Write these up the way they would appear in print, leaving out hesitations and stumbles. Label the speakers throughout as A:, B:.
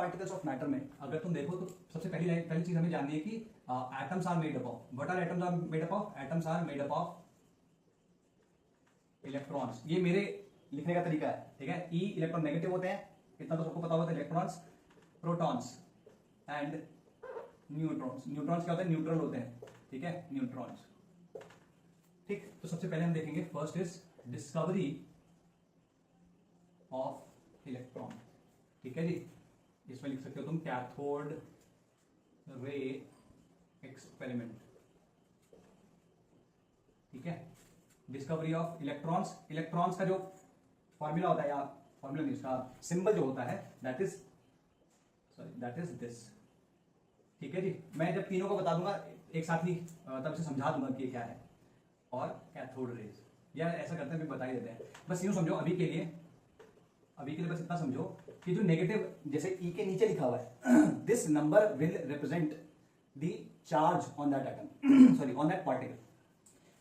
A: Particles of matter में अगर तुम देखो तो सबसे पहली चीज हमें जाननी है कि atoms are made up of, what are atoms are made up of, atoms are made up of electrons. ये मेरे लिखने का तरीका है, ठीक है। ई इलेक्ट्रॉन नेगेटिव होते हैं, इतना तो सबको पता होता है, electrons, protons and neutrons. Neutrons क्या होते हैं, न्यूट्रल होते हैं, ठीक है, न्यूट्रॉन्स। ठीक, तो सबसे पहले हम देखेंगे first is discovery of electron, ठीक है जी। इसमें लिख सकते हो तुम कैथोड रे एक्सपेरिमेंट, ठीक है। डिस्कवरी ऑफ इलेक्ट्रॉन्स, इलेक्ट्रॉन्स का जो फॉर्मूला होता है या फॉर्मूला नहीं, उसका सिंबल जो होता है दैट इज दिस, ठीक है जी। मैं जब तीनों को बता दूंगा एक साथ ही तब से समझा दूंगा कि ये क्या है। और कैथोड रेज, या ऐसा करते हैं बता ही देते हैं, बस यूं समझो अभी के लिए बस इतना समझो कि जो नेगेटिव जैसे ई के नीचे लिखा हुआ है this number will represent the charge on that atom, sorry on that particle.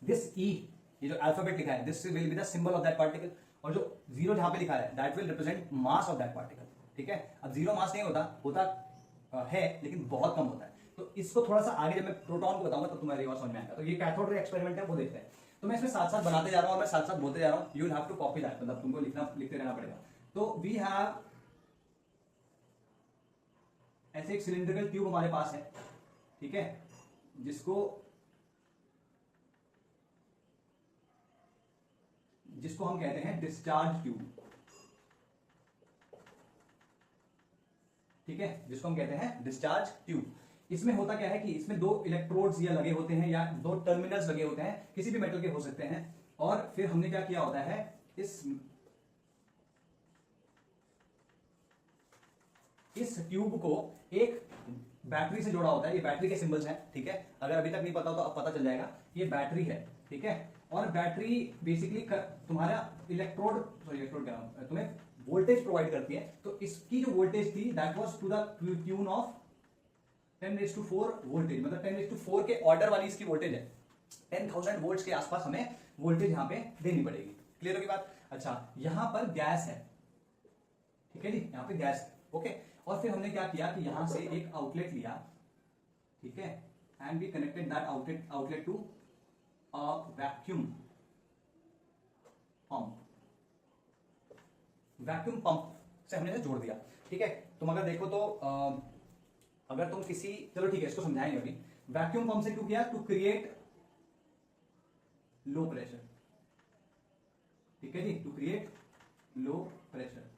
A: This E, ये जो अल्फाबेट लिखा है, this will be the symbol of that particle, और जो जीरो जहां पे लिखा है that will represent mass of that particle, ठीक है। अब जीरो मास नहीं होता है लेकिन बहुत कम होता है। तो इसको थोड़ा सा आगे जब मैं प्रोटॉन को बताऊंगा तो तुम्हारी और समझ में आएगा। तो ये कैथोड रे एक्सपेरिमेंट है, वो देखते हैं। तो मैं इसमें साथ साथ बनाते जा रहा हूं और मैं साथ साथ बोलते जा रहा हूं, you will have to copy that, मतलब तुमको लिखते रहना पड़ेगा। तो वी हैव ऐसे एक सिलिंड्रिकल ट्यूब हमारे पास है, ठीक है, जिसको हम कहते हैं डिस्चार्ज ट्यूब, ठीक है, जिसको हम कहते हैं डिस्चार्ज ट्यूब। इसमें होता क्या है कि इसमें दो इलेक्ट्रोड्स या लगे होते हैं या दो टर्मिनल्स लगे होते हैं, किसी भी मेटल के हो सकते हैं। और फिर हमने क्या किया होता है, इस ट्यूब को एक बैटरी से जोड़ा होता है। ये बैटरी के सिंबल्स हैं, ठीक है। अगर अभी तक नहीं पता तो अब पता चल जाएगा। ये बैटरी है, ठीक है। और बैटरी बेसिकली तुम्हारा इलेक्ट्रोड क्या नाम, तुम्हें वोल्टेज प्रोवाइड करती है। तो इसकी जो वोल्टेज थी that was to the tune of 10⁴ voltage, मतलब 10⁴ के ऑर्डर वाली इसकी वोल्टेज है। 10,000 वोल्ट्स के आसपास हमें वोल्टेज यहां पे देनी पड़ेगी। क्लियर होगी बात? अच्छा, यहां पर गैस है, ठीक है जी, यहां पे गैस है, ओके। और फिर हमने क्या किया कि यहां से एक आउटलेट लिया, ठीक है, and we connected that outlet to a vacuum pump. Vacuum pump से हमने जोड़ दिया, ठीक है। तुम अगर देखो तो अगर तुम किसी, चलो ठीक है इसको समझाएंगे अभी। वैक्यूम पंप से क्यों किया, टू क्रिएट लो प्रेशर, ठीक है जी, टू क्रिएट लो प्रेशर,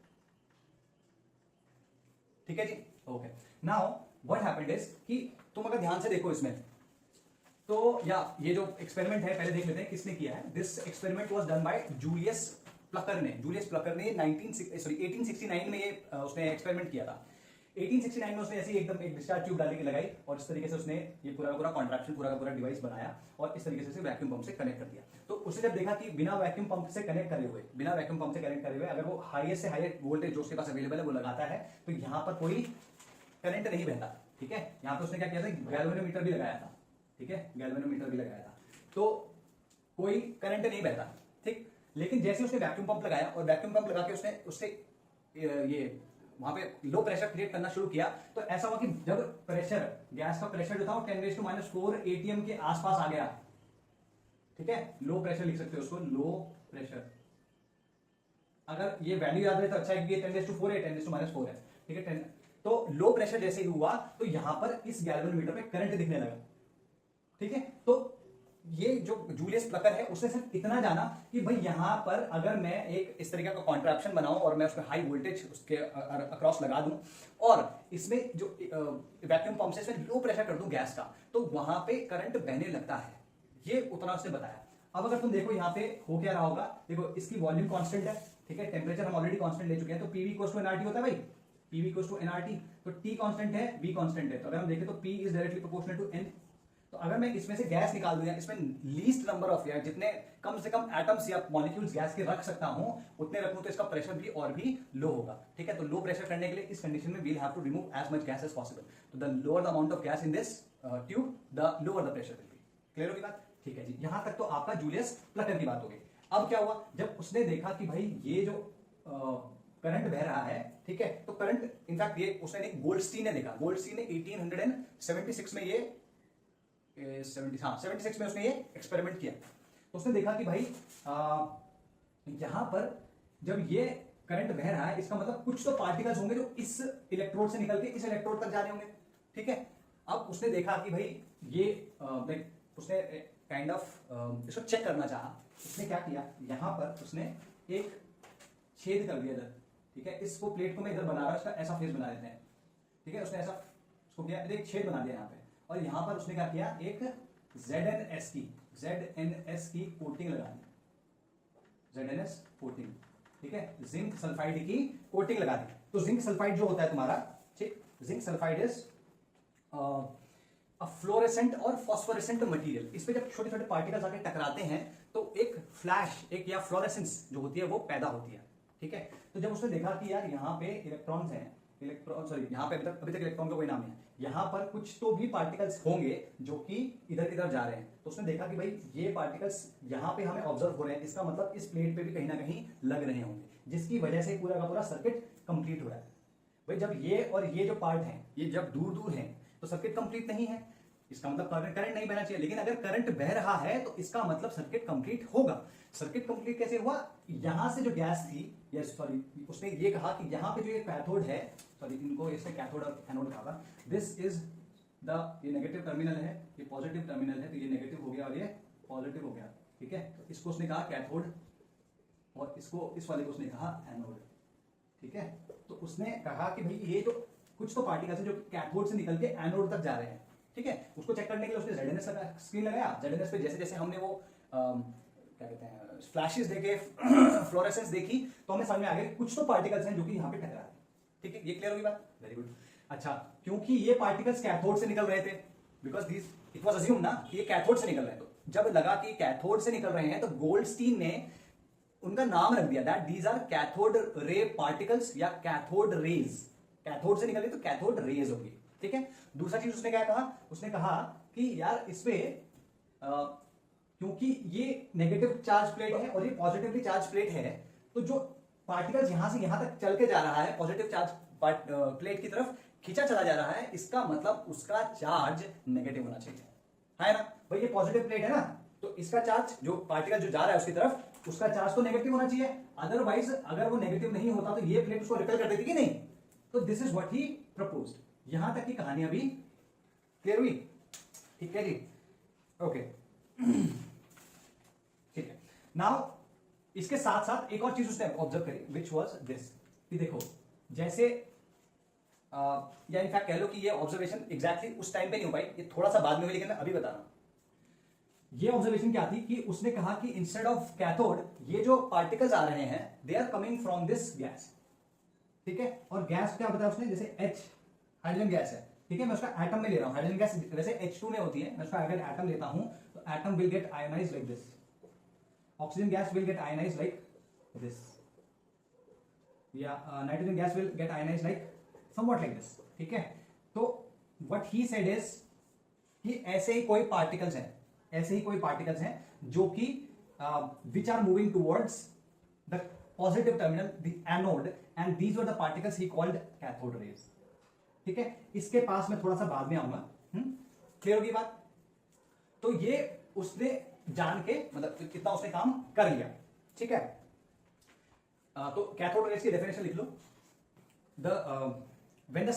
A: ठीक है जी, okay. Now what happened is कि तुम अगर ध्यान से देखो इसमें तो, या ये जो एक्सपेरिमेंट है पहले देख लेते हैं किसने किया है। This experiment was done by Julius Plucker ने 1869 में ये उसने एक्सपेरिमेंट किया था। 1869 में उसने ऐसी एकदम एक डिस्चार्ज ट्यूब डालने की लगाई और इस तरीके से उसने ये पूरा कॉन्ट्रैक्शन पूरा डिवाइस बनाया और इस तरीके से वैक्यूम पंप से कनेक्ट कर दिया। तो उसने जब देखा कि बिना वैक्यूम पंप से कनेक्ट करे हुए अगर वो हाईएस्ट से हाईएस्ट वोल्टेज जो उसके पास अवेलेबल है वो लगाता है तो यहां पर कोई करंट नहीं बहता, ठीक है। यहां पर उसने क्या किया था, गैल्वेनोमीटर भी लगाया था, ठीक है, गैल्वेनोमीटर भी लगाया था, तो कोई करंट नहीं बहता, ठीक। लेकिन जैसे उसने वैक्यूम पंप लगाया और वैक्यूम पंप लगा के उससे ये वहां पे लो प्रेशर क्रिएट करना शुरू किया, तो ऐसा हुआ कि जब प्रेशर, गैस का प्रेशर जो था वो 10⁻⁴ atm के आसपास आ गया, ठीक है। लो प्रेशर लिख सकते हो उसको, लो प्रेशर। अगर ये वैल्यू याद रहे तो अच्छा है कि 10⁻⁴ है, 10⁻⁴ है, ठीक है। तो लो प्रेशर जैसे ही हुआ तो यहां पर इस गैल्वेनोमीटर में करंट दिखने लगा, ठीक है। तो ये जो जूलियस प्लकर है उसने सिर्फ इतना जाना कि भाई यहां पर अगर मैं एक इस तरीके का कॉन्ट्रैक्शन बनाऊं और मैं उसमें हाई वोल्टेज उसके अक्रॉस लगा दूं और इसमें जो वैक्यूम पंप से इसमें लो प्रेशर कर दूं गैस का, तो वहां पे करंट बहने लगता है। ये उतना उसने बताया। अब अगर तुम देखो यहाँ पे हो क्या रहा होगा, देखो इसकी वॉल्यूम कांस्टेंट है, ठीक है, टेम्परेचर हम ऑलरेडी कांस्टेंट ले चुके हैं, तो पीवी इक्वल्स टू एनआरटी होता है भाई, पीवी इक्वल्स टू एनआरटी। तो टी कांस्टेंट है, वी कांस्टेंट है, तो अगर हम देखें तो P is directly proportional to N. तो अगर मैं इसमें से गैस निकाल दूं, इसमें लीस्ट नंबर ऑफ या जितने कम से कम एटम्स या मॉलिक्यूल्स गैस के रख सकता हूं उतने रखूं तो इसका प्रेशर भी और भी लो होगा, ठीक है। तो लो प्रेशर करने के लिए इस कंडीशन में we'll have to remove as much gas as possible. तो the lower the amount of gas in this tube the lower the pressure will be. Clear होगी बात? ठीक है जी, यहां तक तो आपका जूलियस प्लकर की बात हो गई। अब क्या हुआ, जब उसने देखा कि भाई ये जो करंट बह रहा है, ठीक है, तो करंट इनफैक्ट ये उसने गोल्डस्टीन ने देखा, गोल्डस्टीन ने 1876 में ये 76 में उसने ये एक्सपेरिमेंट किया। तो उसने देखा कि भाई यहां पर जब ये करंट बह रहा है इसका मतलब कुछ तो पार्टिकल्स होंगे जो इस इलेक्ट्रोड से निकल के इस इलेक्ट्रोड तक जा रहे होंगे, ठीक है। अब उसने देखा कि भाई ये उसने काइंड ऑफ इसको चेक करना चाहा। उसने क्या किया, यहां पर उसने एक छेद कर दिया इधर, ठीक है, इसको प्लेट को मैं इधर बना रहा हूं, इसका ऐसा फेस बना देते हैं, ठीक है। उसने ऐसा इसको किया, एक छेद बना दिया यहाँ पे, और यहां पर उसने क्या किया, एक ZNS की कोटिंग लगा दी, ZNS कोटिंग, ठीक है, जिंक सल्फाइड की कोटिंग लगा दी। तो जिंक सल्फाइड जो होता है तुम्हारा, ठीक, जिंक सल्फाइड इज फ्लोरेसेंट और फॉस्फोरेसेंट मटेरियल। इस पे जब छोटे छोटे पार्टिकल्स आके टकराते हैं तो एक फ्लैश, एक या फ्लोरेसेंस जो होती है वो पैदा होती है, ठीक है। तो जब उसने देखा कि यार यहाँ पे इलेक्ट्रॉन्स हैं, यहाँ पे अभी तक इलेक्ट्रॉन का कोई नाम नहीं है, यहाँ पर कुछ तो भी पार्टिकल्स होंगे जो कि इधर इधर जा रहे हैं। तो उसने देखा कि भाई ये पार्टिकल्स यहाँ पे हमें ऑब्जर्व हो रहे हैं, इसका मतलब इस प्लेट पे भी कहीं ना कहीं लग रहे होंगे, जिसकी वजह से पूरा का पूरा सर्किट कंप्लीट हो रहा है। भाई जब ये और ये जो पार्ट हैं ये जब दूर दूर हैं तो सर्किट कंप्लीट नहीं है, इसका मतलब करंट नहीं बहना चाहिए। लेकिन अगर करंट बह रहा है तो इसका मतलब सर्किट कंप्लीट होगा। सर्किट कंप्लीट कैसे हुआ, यहां से जो गैस थी, या सॉरी उसने ये कहा कि यहां पे जो ये कैथोड है, सॉरी इनको इसने कैथोड और एनोड कहा था, दिस इज द, ये नेगेटिव टर्मिनल है, ये पॉजिटिव टर्मिनल है, तो ये नेगेटिव हो गया और ये पॉजिटिव हो गया, ठीक है। तो इसको उसने कहा कैथोड और इसको, इस वाले को उसने कहा एनोड, ठीक है। तो उसने कहा कि भाई ये जो कुछ तो पार्टिकल्स है जो कैथोड से निकल के एनोड तक जा रहे हैं, ठीक है। उसको चेक करने के लिए उसने ZNS का स्क्रीन लगाया। ZNS पे जैसे जैसे हमने वो क्या कहते हैं फ्लैशेस देखे, फ्लोरेसेंस देखी, तो हमें समझ में आ गया कुछ तो पार्टिकल्स हैं जो कि यहाँ पे टकरा रहे हैं, ठीक है। ये क्लियर होगी बात, वेरी गुड। अच्छा, क्योंकि ये पार्टिकल्स कैथोड से निकल रहे थे, because this it was assumed ना कि ये कैथोड से निकल रहे हैं, तो जब लगा कि कैथोड से निकल रहे हैं तो गोल्डस्टीन ने उनका नाम रख दिया that these are cathode ray particles या कैथोड रेज। कैथोड से निकल रही तो कैथोड रेज होगी, ठीक है। दूसरा चीज उसने क्या कहा, उसने कहा कि यार इसपे क्योंकि ये नेगेटिव चार्ज प्लेट है और ये पॉजिटिवली चार्ज प्लेट है, तो जो पार्टिकल्स यहां से यहां तक चल के जा रहा है पॉजिटिव चार्ज प्लेट की तरफ खींचा चला जा रहा है, इसका मतलब उसका चार्ज नेगेटिव होना चाहिए, है ना। भाई ये पॉजिटिव प्लेट है ना, तो इसका चार्ज जो पार्टिकल जो जा रहा है उसकी तरफ, उसका चार्ज तो नेगेटिव होना चाहिए, अदरवाइज अगर वो नेगेटिव नहीं होता तो ये प्लेट उसको रिपेल कर देती कि नहीं। तो this is what he proposed. यहां तक की कहानी अभी क्लियर हुई, ठीक है जी, ओके ठीक है। नाउ इसके साथ साथ एक और चीज उसने ऑब्जर्व करी विच वाज दिस, कि देखो जैसे या इनफैक्ट कह लो कि ये ऑब्जर्वेशन एग्जैक्टली उस टाइम पे नहीं हो पाई, ये थोड़ा सा बाद में हुई, लेकिन मैं अभी बता रहा हूं। ये ऑब्जर्वेशन क्या थी कि उसने कहा कि इंस्टेड ऑफ कैथोड ये जो पार्टिकल्स आ रहे हैं they are coming from this gas, ठीक है। और गैस क्या बताया उसने, जैसे H हाइड्रोजन गैस है, ठीक है, मैं उसका एटम में ले रहा हूं। हाइड्रोजन गैस वैसे H2 में होती है, मैं उसका अगर एटम लेता हूं तो atom will get ionised like this, oxygen gas will get ionised like this, या nitrogen gas will get ionised like somewhat like this, ठीक है। तो व्हाट ही सेड इज कि ऐसे ही कोई पार्टिकल्स हैं, ऐसे ही कोई पार्टिकल्स हैं जो कि which are moving towards the positive terminal, the anode, and these were the particles he called cathode rays, ठीक है। इसके पास मैं थोड़ा सा बाद में आऊंगा, क्लियर होगी बात। तो ये उसने जान के मतलब कितना उसने काम कर लिया, ठीक है। तो कैथोड रेज की डेफिनेशन लिख लो। The when the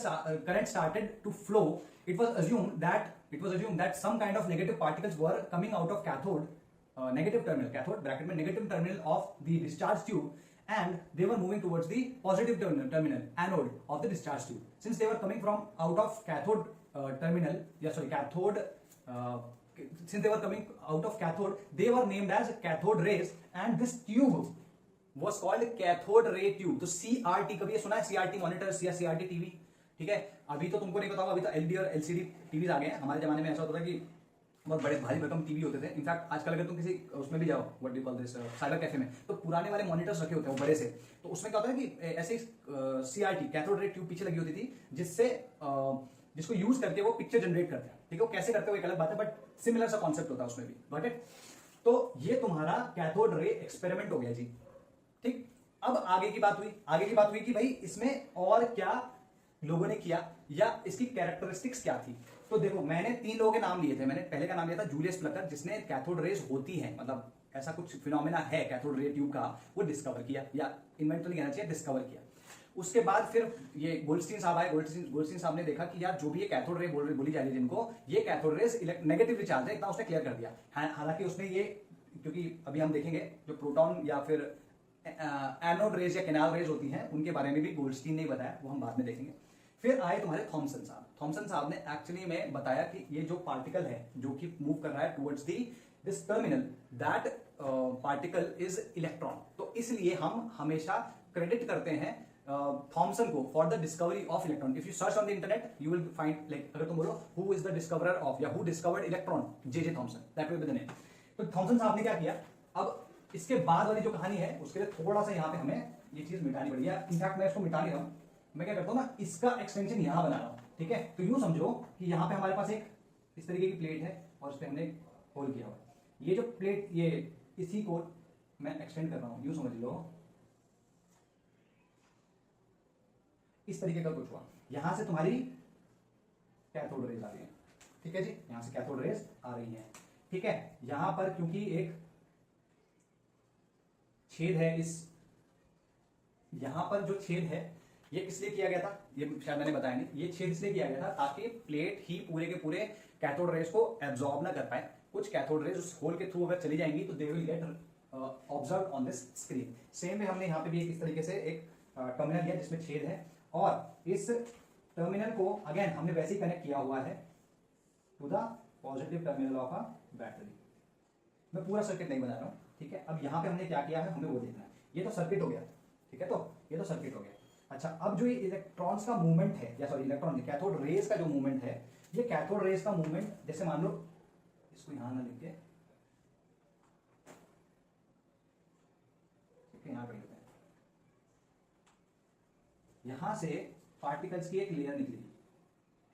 A: current started to flow, it was assumed that some kind of negative particles were coming out of cathode, negative terminal, cathode bracket में negative terminal of the discharge tube, and they were moving towards the positive terminal, anode of the discharge tube. Since they were coming from out of cathode terminal, since they were coming out of cathode, they were named as cathode rays, and this tube was called cathode ray tube. तो CRT कभी सुना है, CRT monitors या CRT TV, ठीक है। अभी तो तुमको नहीं पता होगा, अभी तो LD और LCD टीवीज आ गए हैं। हमारे जमाने में ऐसा होता था कि बहुत बड़े भारी भरकम टीवी होते थे। इनफैक्ट आजकल अगर तुम किसी उसमें भी जाओ, what do call this, cyber cafe में, तो पुराने वाले मॉनिटर्स रखे होते हैं वो बड़े से, तो उसमें क्या होता है कि ऐसे CRT कैथोड रे ट्यूब पीछे लगी होती थी, जिससे जिसको यूज करके वो पिक्चर जनरेट करते हैं, ठीक है। वो कैसे करते हो एक अलग बात है, बट सिमिलर सा कॉन्सेप्ट होता है उसमें भी, गॉट इट। तो ये तुम्हारा कैथोड रे एक्सपेरिमेंट हो गया जी, ठीक। अब आगे की बात हुई कि भाई इसमें और क्या लोगों ने किया या इसकी कैरेक्टरिस्टिक्स क्या थी। तो देखो मैंने 3 लोगों के नाम लिए थे। मैंने पहले का नाम लिया था जूलियस प्लकर, जिसने कैथोड रेज होती है, मतलब ऐसा कुछ फिनोमेना है कैथोड रे ट्यूब का, वो डिस्कवर किया, या इन्वेंट तो नहीं कहना चाहिए, डिस्कवर किया। उसके बाद फिर ये गोल्डस्टीन साहब आए। गोल्डस्टीन साहब ने देखा कि यार जो भी ये कैथोड रे बोली जा रही है जिनको, ये कैथोड रेज नेगेटिव चार्ज है, इतना उसने क्लियर कर दिया। हालांकि उसने ये, क्योंकि अभी हम देखेंगे जो प्रोटॉन या फिर एनोड रेज या कैनाल रेज होती हैं उनके बारे में भी गोल्डस्टीन ने बताया, वो हम बाद में देखेंगे। फिर आए तुम्हारे थॉमसन साहब। थॉमसन साहब ने एक्चुअली में बताया कि ये जो पार्टिकल है जो कि मूव कर रहा है towards this terminal, that particle is electron. तो इसलिए हम हमेशा क्रेडिट करते हैं थॉमसन को for the discovery of electron. If you search on the internet you will find, like अगर तुम बोलो who is the discoverer of या who discovered electron, J Thomson, that will be the name. तो Thomson साहब ने क्या किया, अब इसके बाद वाली जो कहानी है उसके लिए थोड़ा सा यहाँ पे हमें ये चीज मिटानी पड़ी है। इनफैक्ट मैं इसको मिटा नहीं रहा हूं, मैं क्या करता हूं ना, इसका एक्सटेंशन यहां बना रहा हूं, ठीक है। तो यूं समझो कि यहाँ पे हमारे पास एक इस तरीके की प्लेट है और उस पर हमने होल किया हुआ है। ये जो प्लेट, ये इसी को मैं एक्सटेंड कर रहा हूं, यूं समझ लो इस तरीके का कुछ हुआ। यहां से तुम्हारी कैथोड रेज आ रही है, ठीक है जी, यहां से कैथोड रेज आ रही है, ठीक है। यहां पर क्योंकि एक छेद है, इस यहां पर जो छेद है ये इसलिए किया गया था, ये शायद मैंने बताया नहीं, ये छेद इसलिए किया गया था ताकि प्लेट ही पूरे के पूरे कैथोड रेज को एब्जॉर्ब ना कर पाए। कुछ कैथोड रेज उस होल के थ्रू अगर चली जाएंगी तो they will get observe on this screen. Same way हमने यहाँ पे भी इस तरीके से एक टर्मिनल लिया जिसमें छेद है, और इस टर्मिनल को अगेन हमने वैसे ही कनेक्ट किया हुआ है to the positive terminal of a battery. मैं पूरा सर्किट नहीं बना रहा हूँ, ठीक है। अब यहाँ पे हमने क्या किया है हमें वो देखना है। ये तो सर्किट हो गया, ठीक है, तो ये तो सर्किट हो गया। अच्छा, अब जो ये इलेक्ट्रॉन्स का मूवमेंट है, या सॉरी इलेक्ट्रॉन कैथोड रेज का जो मूवमेंट है, ये कैथोड रेज का मूवमेंट, जैसे मान लो इसको यहां ना लिख के यहां कर लेते हैं, यहां से पार्टिकल्स की एक लेयर निकली,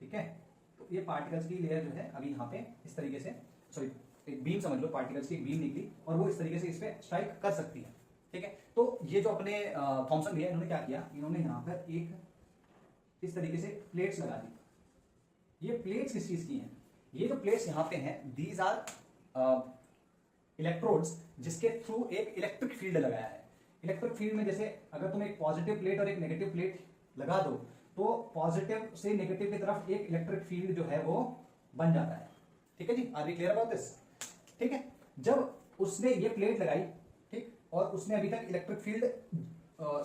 A: ठीक है। तो ये पार्टिकल्स की लेयर जो है अभी यहाँ पे इस तरीके से, सॉरी एक बीम समझ लो, पार्टिकल्स की एक बीम निकली और वो इस तरीके से इस पे स्ट्राइक कर सकती है, ठीक है। तो ये जो अपने थॉमसन भैया इन्होंने क्या किया, इन्होंने यहाँ पर एक इस तरीके से प्लेट्स लगा दी। ये प्लेट्स किस चीज की हैं, ये जो प्लेट्स यहाँ पे हैं दीज आर इलेक्ट्रोड्स जिसके थ्रू एक इलेक्ट्रिक फील्ड लगाया है। इलेक्ट्रिक फील्ड में जैसे अगर तुम एक पॉजिटिव प्लेट और एक नेगेटिव प्लेट लगा दो तो पॉजिटिव से नेगेटिव की तरफ एक इलेक्ट्रिक फील्ड जो है वो बन जाता है, ठीक है जी। Are we clear about this, ठीक है। जब उसने ये प्लेट लगाई, ठीक, और उसने अभी तक इलेक्ट्रिक फील्ड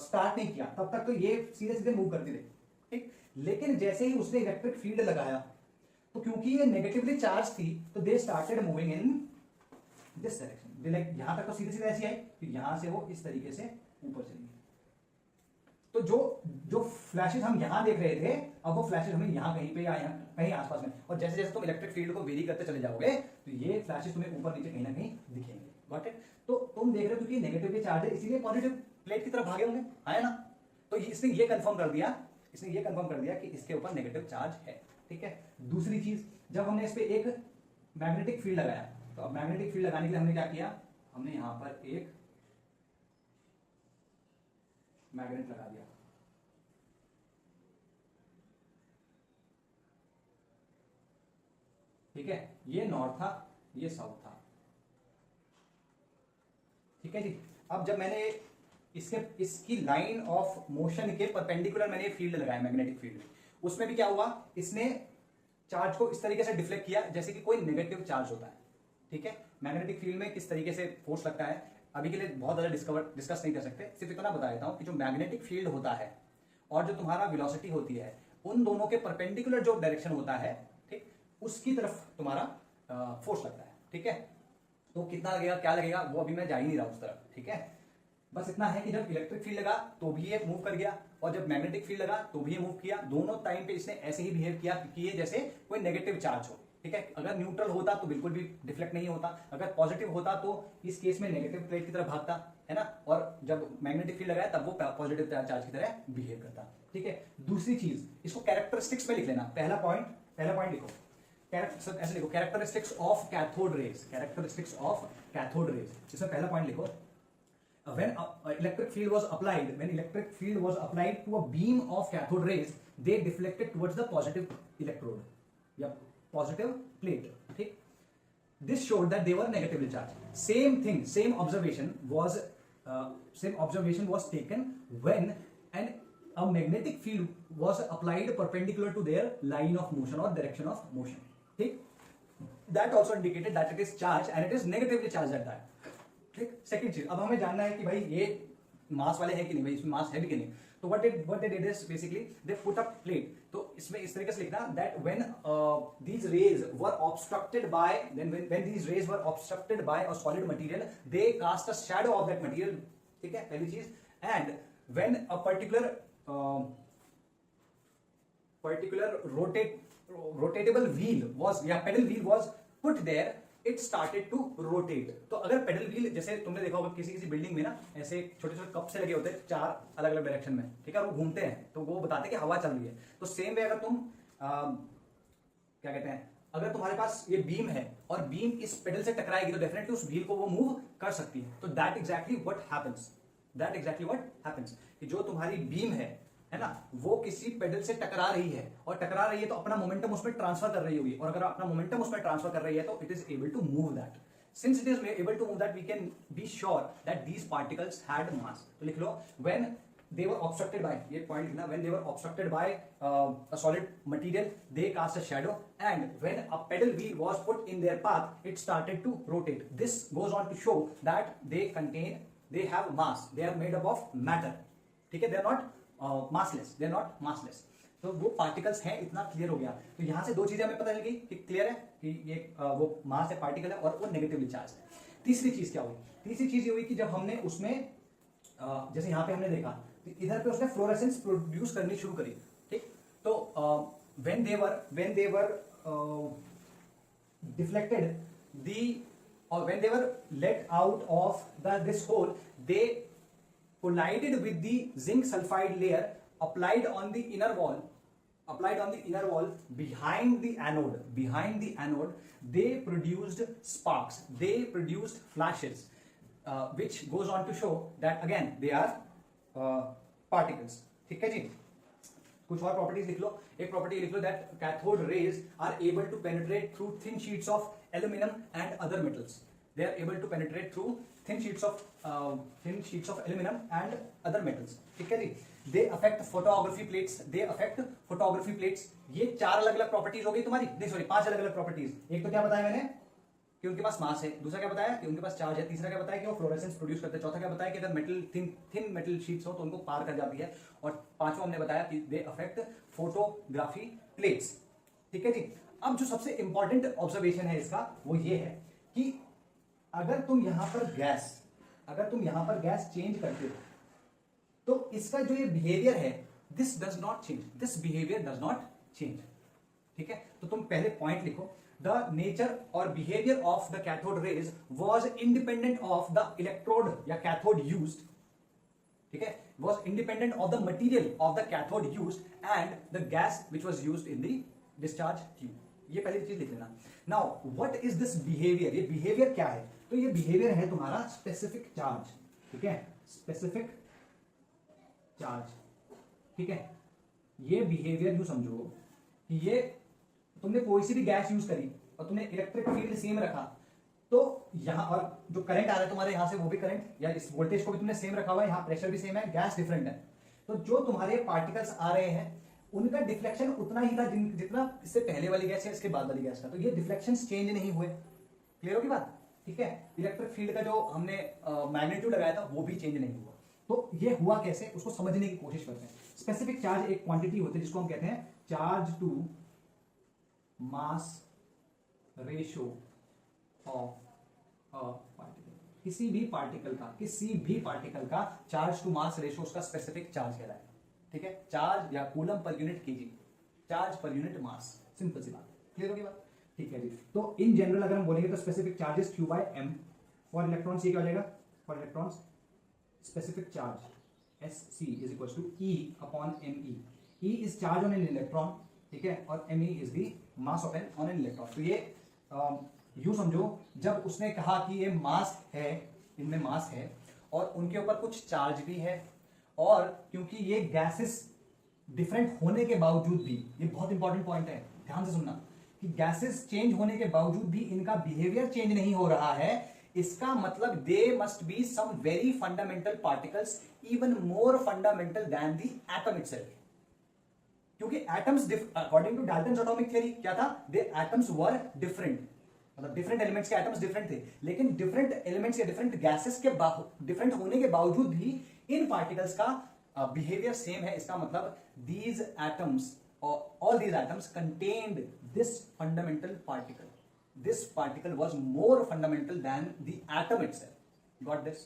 A: स्टार्ट नहीं किया, तब तक तो ये सीधे सीधे मूव करती रही, ठीक। लेकिन जैसे ही उसने इलेक्ट्रिक फील्ड लगाया तो क्योंकि ये नेगेटिवली चार्ज थी तो they started moving in this direction. Like यहां तक तो सीधे सीधे ऐसी आई, फिर यहां से वो इस तरीके से ऊपर चली गई। तो जो फ्लैशेस हम यहां देख रहे थे, अब वो फ्लैशेस हमें यहां कहीं पे या यहाँ कहीं आसपास में, और जैसे जैसे तुम इलेक्ट्रिक फील्ड को वेरी करते चले जाओगे तो ये फ्लैशेस तुम्हें ऊपर नीचे कहीं ना कहीं दिखेंगे। Got it. तो तुम देख रहे हो क्योंकि नेगेटिव चार्ज है इसीलिए पॉजिटिव प्लेट की तरफ भागे होंगे, है ना। तो इसने ये कंफर्म कर दिया कि इसके ऊपर नेगेटिव चार्ज है, ठीक है। दूसरी चीज, जब हमने इस पे एक मैग्नेटिक फील्ड लगाया, तो अब मैग्नेटिक फील्ड लगाने के लिए हमने क्या किया, हमने यहां पर एक मैग्नेट लगा दिया, ठीक है। ये नॉर्थ था, ये साउथ था, ठीक है जी। अब जब मैंने इसकी लाइन ऑफ मोशन के परपेंडिकुलर मैंने फील्ड लगाया मैग्नेटिक फील्ड, उसमें भी क्या हुआ, इसने चार्ज को इस तरीके से डिफ्लेक्ट किया जैसे कि कोई नेगेटिव चार्ज होता है, ठीक है। मैग्नेटिक फील्ड में किस तरीके से फोर्स लगता है अभी के लिए बहुत ज्यादा डिस्कस नहीं कर सकते, सिर्फ इतना बता देता हूं कि जो मैग्नेटिक फील्ड होता है और जो तुम्हारा वेलोसिटी होती है, उन दोनों के परपेंडिकुलर जो डायरेक्शन होता है, ठीक, उसकी तरफ तुम्हारा फोर्स लगता है, ठीक है। तो कितना लगेगा क्या लगेगा वो अभी मैं जा ही नहीं रहा उस तरफ, ठीक है। बस इतना है कि जब इलेक्ट्रिक फील्ड लगा तो भी ये मूव कर गया, और जब मैग्नेटिक फील्ड लगा तो भी ये मूव किया। दोनों टाइम पे इसने ऐसे ही बिहेव किया कि ये जैसे कोई नेगेटिव चार्ज हो, ठीक है। अगर न्यूट्रल होता तो बिल्कुल भी डिफ्लेक्ट नहीं होता, अगर पॉजिटिव होता तो इस केस में नेगेटिव प्लेट की तरफ भागता, है ना। और जब मैग्नेटिक फील्ड लगाया तब वो पॉजिटिव चार्ज की तरह बिहेव करता, ठीक है। दूसरी चीज, इसको कैरेक्टरिस्टिक्स में लिख लेना। पहला पॉइंट लिखो, ऐसे लिखो, characteristics of cathode rays, characteristics of cathode rays. इसमें पहला पॉइंट लिखो, when electric field was applied, to a beam of cathode rays, they deflected towards the positive electrode, positive plate. ठीक, this showed that they were negatively charged. Same observation was taken when a magnetic field was applied perpendicular to their line of motion or direction of motion. ठीक, that also indicated that it is charged and it is negatively charged at that. ठीक, second चीज, अब हमें जानना है कि भाई ये मास वाले हैं कि नहीं, भाई इसमें मास है भी कि नहीं. तो what they did is basically they put up plate. तो इसमें इस तरीके से लिखना that when these rays were obstructed by when these rays were obstructed by a solid material, they cast a shadow of that material. ठीक है, पहली चीज. And when a particular rotatable wheel was pedal wheel was put there, it started to rotate. तो अगर pedal wheel, जैसे तुमने देखा होगा किसी बिल्डिंग में ना ऐसे छोटे छोटे कप से लगे होते हैं 4 अलग अलग डायरेक्शन में, ठीक है, और वो घूमते हैं तो वो बताते हैं कि हवा चल रही है. तो सेम वे अगर तुम क्या कहते हैं, अगर तुम्हारे पास ये बीम है और बीम इस पेडल से टकराएगी तो डेफिनेटली उस व्हील को वो मूव कर सकती है. तो दैट एग्जैक्टली व्हाट हैपेंस कि जो तुम्हारी बीम है ना, वो किसी पेडल से टकरा रही है, और टकरा रही है तो अपना मोमेंटम उसमें ट्रांसफर कर रही होगी, और अगर अपना मोमेंटम उसमें ट्रांसफर कर रही है तो it is able to move that. Since it is able to move that, we can be sure that these particles had mass. तो लिख लो when they were obstructed by, ये पॉइंट लिखना, when they were obstructed by a solid material, they cast a shadow, and when a pedal wheel was put in their path, it started to rotate. This goes on to show that they have mass, they are made up of matter. ठीक है, they are not massless. तो वो particles हैं, इतना clear हो गया. तो यहां से 2 चीजें हमें पता चल गई कि क्लियर है कि ये वो मास है, पार्टिकल है, और वो नेगेटिवली चार्ज है. तीसरी चीज क्या हुई? तीसरी चीज ये हुई कि जब हमने उसमें जैसे यहां पे हमने देखा तो इधर पे उसने फ्लोरेसेंस प्रोड्यूस करनी शुरू करी. ठीक, तो when they were deflected when they were let out of this hole, they collided with the zinc sulfide layer applied on the inner wall behind the anode. They produced sparks, they produced flashes, which goes on to show that again they are particles. ठीक है जी. कुछ और properties लिख लो. एक property लिख लो that cathode rays are able to penetrate through thin sheets of aluminium and other metals. They are able to penetrate through thin sheets of aluminum and other metals. ठीक है जी. They affect photography plates. ये 4 अलग अलग properties हो गई तुम्हारी, नहीं sorry 5 अलग अलग प्रॉपर्टीज. एक तो क्या बताया मैंने कि उनके पास मास है, दूसरा क्या बताया कि उनके पास चार्ज है, तीसरा क्या बताया कि वो फ्लोरेसेंस प्रोड्यूस करते हैं, चौथा क्या बताया कि अगर मेटल थिन मेटल शीट्स हो तो उनको पार कर जाती है, और पांचवा हमने बताया कि दे अफेक्ट फोटोग्राफी प्लेट्स. ठीक है जी. अब जो सबसे इंपॉर्टेंट ऑब्जर्वेशन है इसका वो ये है कि अगर तुम यहां पर गैस चेंज करते हो तो इसका जो ये बिहेवियर है this behaviour does not change. ठीक है, तो तुम पहले पॉइंट लिखो. द नेचर और behaviour of the cathode raise was independent of the electrode या कैथोड यूज्ड. ठीक है, was independent of the material of the cathode used and the gas which was used in the discharge tube. ये पहली चीज लिख लेना. Now what is this behaviour? ये behaviour क्या है? तो ये बिहेवियर है तुम्हारा स्पेसिफिक चार्ज. ठीक है, स्पेसिफिक चार्ज. ठीक है, ये बिहेवियर यूं समझो कि ये तुमने कोई सी भी गैस यूज करी और तुमने इलेक्ट्रिक फील्ड सेम रखा, तो यहां और जो करंट आ रहा है तुम्हारे यहां से वो भी करंट, या इस वोल्टेज को भी तुमने सेम रखा हुआ है, यहां प्रेशर भी सेम है, गैस डिफरेंट है, तो जो तुम्हारे पार्टिकल्स आ रहे हैं उनका डिफ्लेक्शन उतना ही था जितना इससे पहले वाली गैस है इसके बाद वाली गैस का. तो ये डिफ्लेक्शन चेंज नहीं हुए. क्लियर होगी बात? ठीक है, इलेक्ट्रिक फील्ड का जो हमने मैग्नीट्यूड लगाया था वो भी चेंज नहीं हुआ. तो ये हुआ कैसे, उसको समझने की कोशिश करते हैं. स्पेसिफिक चार्ज एक क्वांटिटी होती है जिसको हम कहते हैं charge to mass ratio of a particle. किसी भी पार्टिकल का चार्ज टू मास रेशियो उसका स्पेसिफिक चार्ज कहलाता है. ठीक है, चार्ज या coulomb per unit KG, charge per unit mass. Simple सी बात. क्लियर होगी बात? ठीक है जी. तो इन जनरल अगर हम बोलेंगे तो specific charges Q by m. For electrons ये क्या हो जाएगा? For electrons specific charge SC is equals to E upon ME. E is charge on an electron. ठीक है, और ME is the mass of on an electron. तो ये यूं समझो, जब उसने कहा कि ये मास है, इनमें मास है, और उनके ऊपर कुछ चार्ज भी है, और क्योंकि ये गैसेस डिफरेंट होने के बावजूद भी, ये बहुत इंपॉर्टेंट पॉइंट है, ध्यान से सुनना, कि गैसेस चेंज होने के बावजूद भी इनका बिहेवियर चेंज नहीं हो रहा है, इसका मतलब they must be some very fundamental particles, even more fundamental than the atom itself. क्योंकि atoms according to Dalton's atomic theory क्या था, दे एटम्स वर डिफरेंट, मतलब डिफरेंट एलिमेंट्स के एटम्स डिफरेंट थे, लेकिन डिफरेंट एलिमेंट्स या डिफरेंट गैसेस के different होने के बावजूद भी इन पार्टिकल्स का बिहेवियर सेम है। इसका मतलब these atoms all these atoms contained this fundamental particle. This particle was more fundamental than the atom itself. Got this?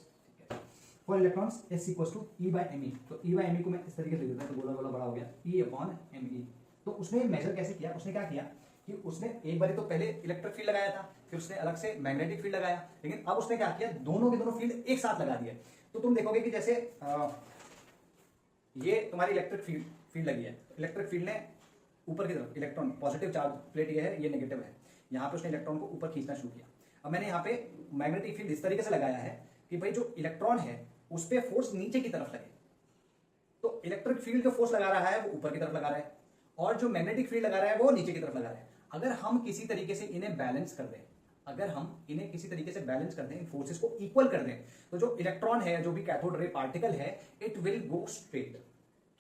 A: For electrons S equals to E by me. तो E by me को मैं इस तरीके से लिख देता हूँ, तो गोला गोला बड़ा हो गया, E upon me। तो उसने मेजर कैसे किया, उसने क्या किया कि उसने एक बार तो पहले इलेक्ट्रिक फील्ड लगाया था, फिर उसने अलग से मैग्नेटिक फील्ड लगाया, लेकिन अब उसने क्या किया, दोनों के दोनों फील्ड एक साथ लगा दिए। तो तुम देखोगे कि जैसे ये तुम्हारी इलेक्ट्रिक फील्ड लगी है, इलेक्ट्रिक फील्ड ने ऊपर की तरफ इलेक्ट्रॉन, पॉजिटिव चार्ज प्लेट ये है, ये नेगेटिव है, यहाँ पे उसने इलेक्ट्रॉन को ऊपर खींचना शुरू किया। अब मैंने यहाँ पे मैग्नेटिक फील्ड इस तरीके से लगाया है कि भाई जो इलेक्ट्रॉन है उस पर फोर्स नीचे की तरफ लगे, तो इलेक्ट्रिक फील्ड जो फोर्स लगा रहा है वो ऊपर की तरफ लगा रहा है, और जो मैग्नेटिक फील्ड लगा रहा है वो नीचे की तरफ लगा रहा है। अगर हम किसी तरीके से इन्हें बैलेंस कर दें, अगर हम इन्हें किसी तरीके से बैलेंस कर दें, फोर्सेस को इक्वल कर दें, तो जो इलेक्ट्रॉन है, जो भी कैथोड रे पार्टिकल है, इट विल गो स्ट्रेट।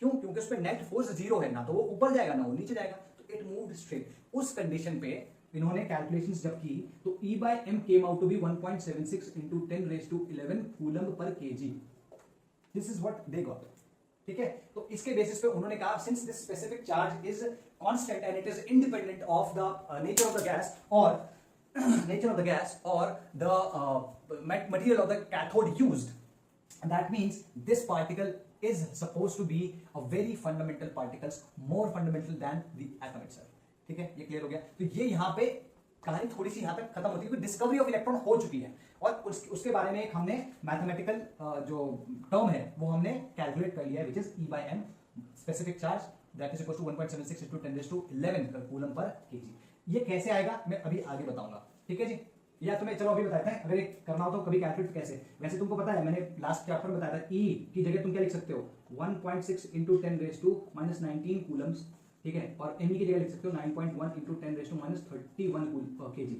A: क्यों? क्योंकि उसमें नेट फोर्स जीरो है, ना तो वो ऊपर जाएगा ना वो नीचे जाएगा, तो इट मूव्ड स्ट्रेट। उस कंडीशन पे इन्होंने कैलकुलेशंस जब की तो E by m came out to be 1.76 into 10 raised to 11 coulomb per kg। This is what they got. ठीक है, तो इसके बेसिस पे उन्होंने कहा since this specific charge is constant and it is independent of the nature of the gas और nature of the gas or the material of the cathode used, that means this particle is supposed to be a very fundamental particles, more fundamental than the atom itself। ठीक है, ये clear हो गया। तो ये यहाँ पे कहानी थोड़ी सी यहाँ पे खत्म होती है, क्योंकि डिस्कवरी ऑफ इलेक्ट्रॉन हो चुकी है, और उसके बारे में एक हमने मैथमेटिकल जो टर्म है वो हमने कैलकुलेट कर लिया है, which is E by m specific charge that is equal to 1.76 into 10 raised to 11 coulomb per kg। ये कैसे आएगा मैं अभी आगे बताऊंगा। ठीक है जी, या तुम्हें चलो अभी बताते हैं, अगर ये करना हो तो कभी कैलकुलेट कैसे। वैसे तुमको पता है, मैंने लास्ट चैप्टर में बताया था, E की जगह तुम क्या लिख सकते हो, 1.6 into 10 raised to -19 कूलम्स। ठीक है, और Me की जगह लिख सकते हो 9.1 into 10 raised to -31 kg।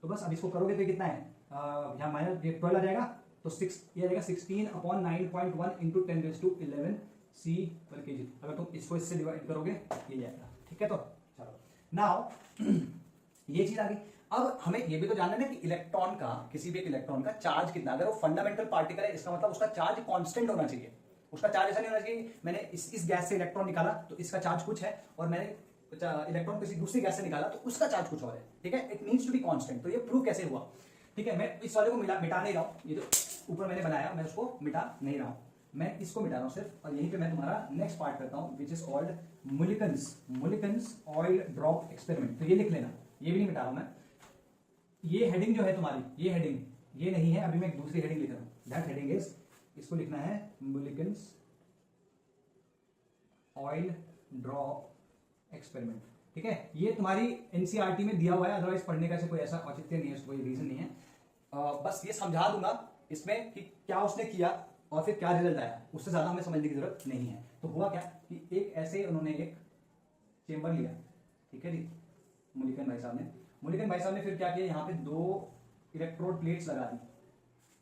A: तो बस अब इसको करोगे तो कितना है, यहाँ माइनस 12 आ जाएगा, तो 6 ये आ जाएगा 16/9.1 into 10 raised to 11 C per kg। अगर तुम इसको इससे डिवाइड करोगे ये जाएगा। ठीक है, तो चलो नाउ ये चीज आ गई। अब हमें ये भी तो जानना है कि इलेक्ट्रॉन का, किसी भी एक इलेक्ट्रॉन का चार्ज कितना, अगर वो फंडामेंटल पार्टिकल है इसका मतलब उसका चार्ज कांस्टेंट होना चाहिए। उसका चार्ज ऐसा नहीं होना चाहिए मैंने इस गैस से इलेक्ट्रॉन निकाला तो इसका चार्ज कुछ है, और मैंने इलेक्ट्रॉन किसी दूसरी गैस से निकाला तो उसका चार्ज कुछ और है। ठीक है, it needs to be constant. तो ये प्रूव कैसे हुआ? ठीक है, मैं इस वाले को मिटा नहीं रहा हूं, ये जो ऊपर मैंने बनाया मैं उसको मिटा नहीं रहा हूं, मैं इसको मिटा रहा हूं सिर्फ, और यहीं पे मैं तुम्हारा नेक्स्ट पार्ट करता हूं which is called Millikan's oil drop experiment. तो ये लिख लेना, ये भी नहीं मिटा रहा हूं मैं। ये हेडिंग जो है तुम्हारी, ये हेडिंग ये नहीं है, अभी मैं एक दूसरी हेडिंग लिख रहा हूं, दैट हेडिंग इज, इसको लिखना है मुलिकन्स ऑयल ड्रॉप एक्सपेरिमेंट। ठीक है, ये तुम्हारी एनसीईआरटी में दिया हुआ है, अदरवाइज पढ़ने का कोई ऐसा औचित्य नहीं है, कोई रीजन नहीं है। बस ये समझा दूंगा इसमें कि क्या उसने किया और फिर क्या रिजल्ट आया, उससे ज्यादा हमें समझने की जरूरत नहीं है। तो हुआ क्या कि एक ऐसे उन्होंने एक चेंबर लिया, ठीक है जी, मुलिकन भाई साहब ने फिर क्या किया, यहाँ पे 2 इलेक्ट्रोड प्लेट्स लगा दी।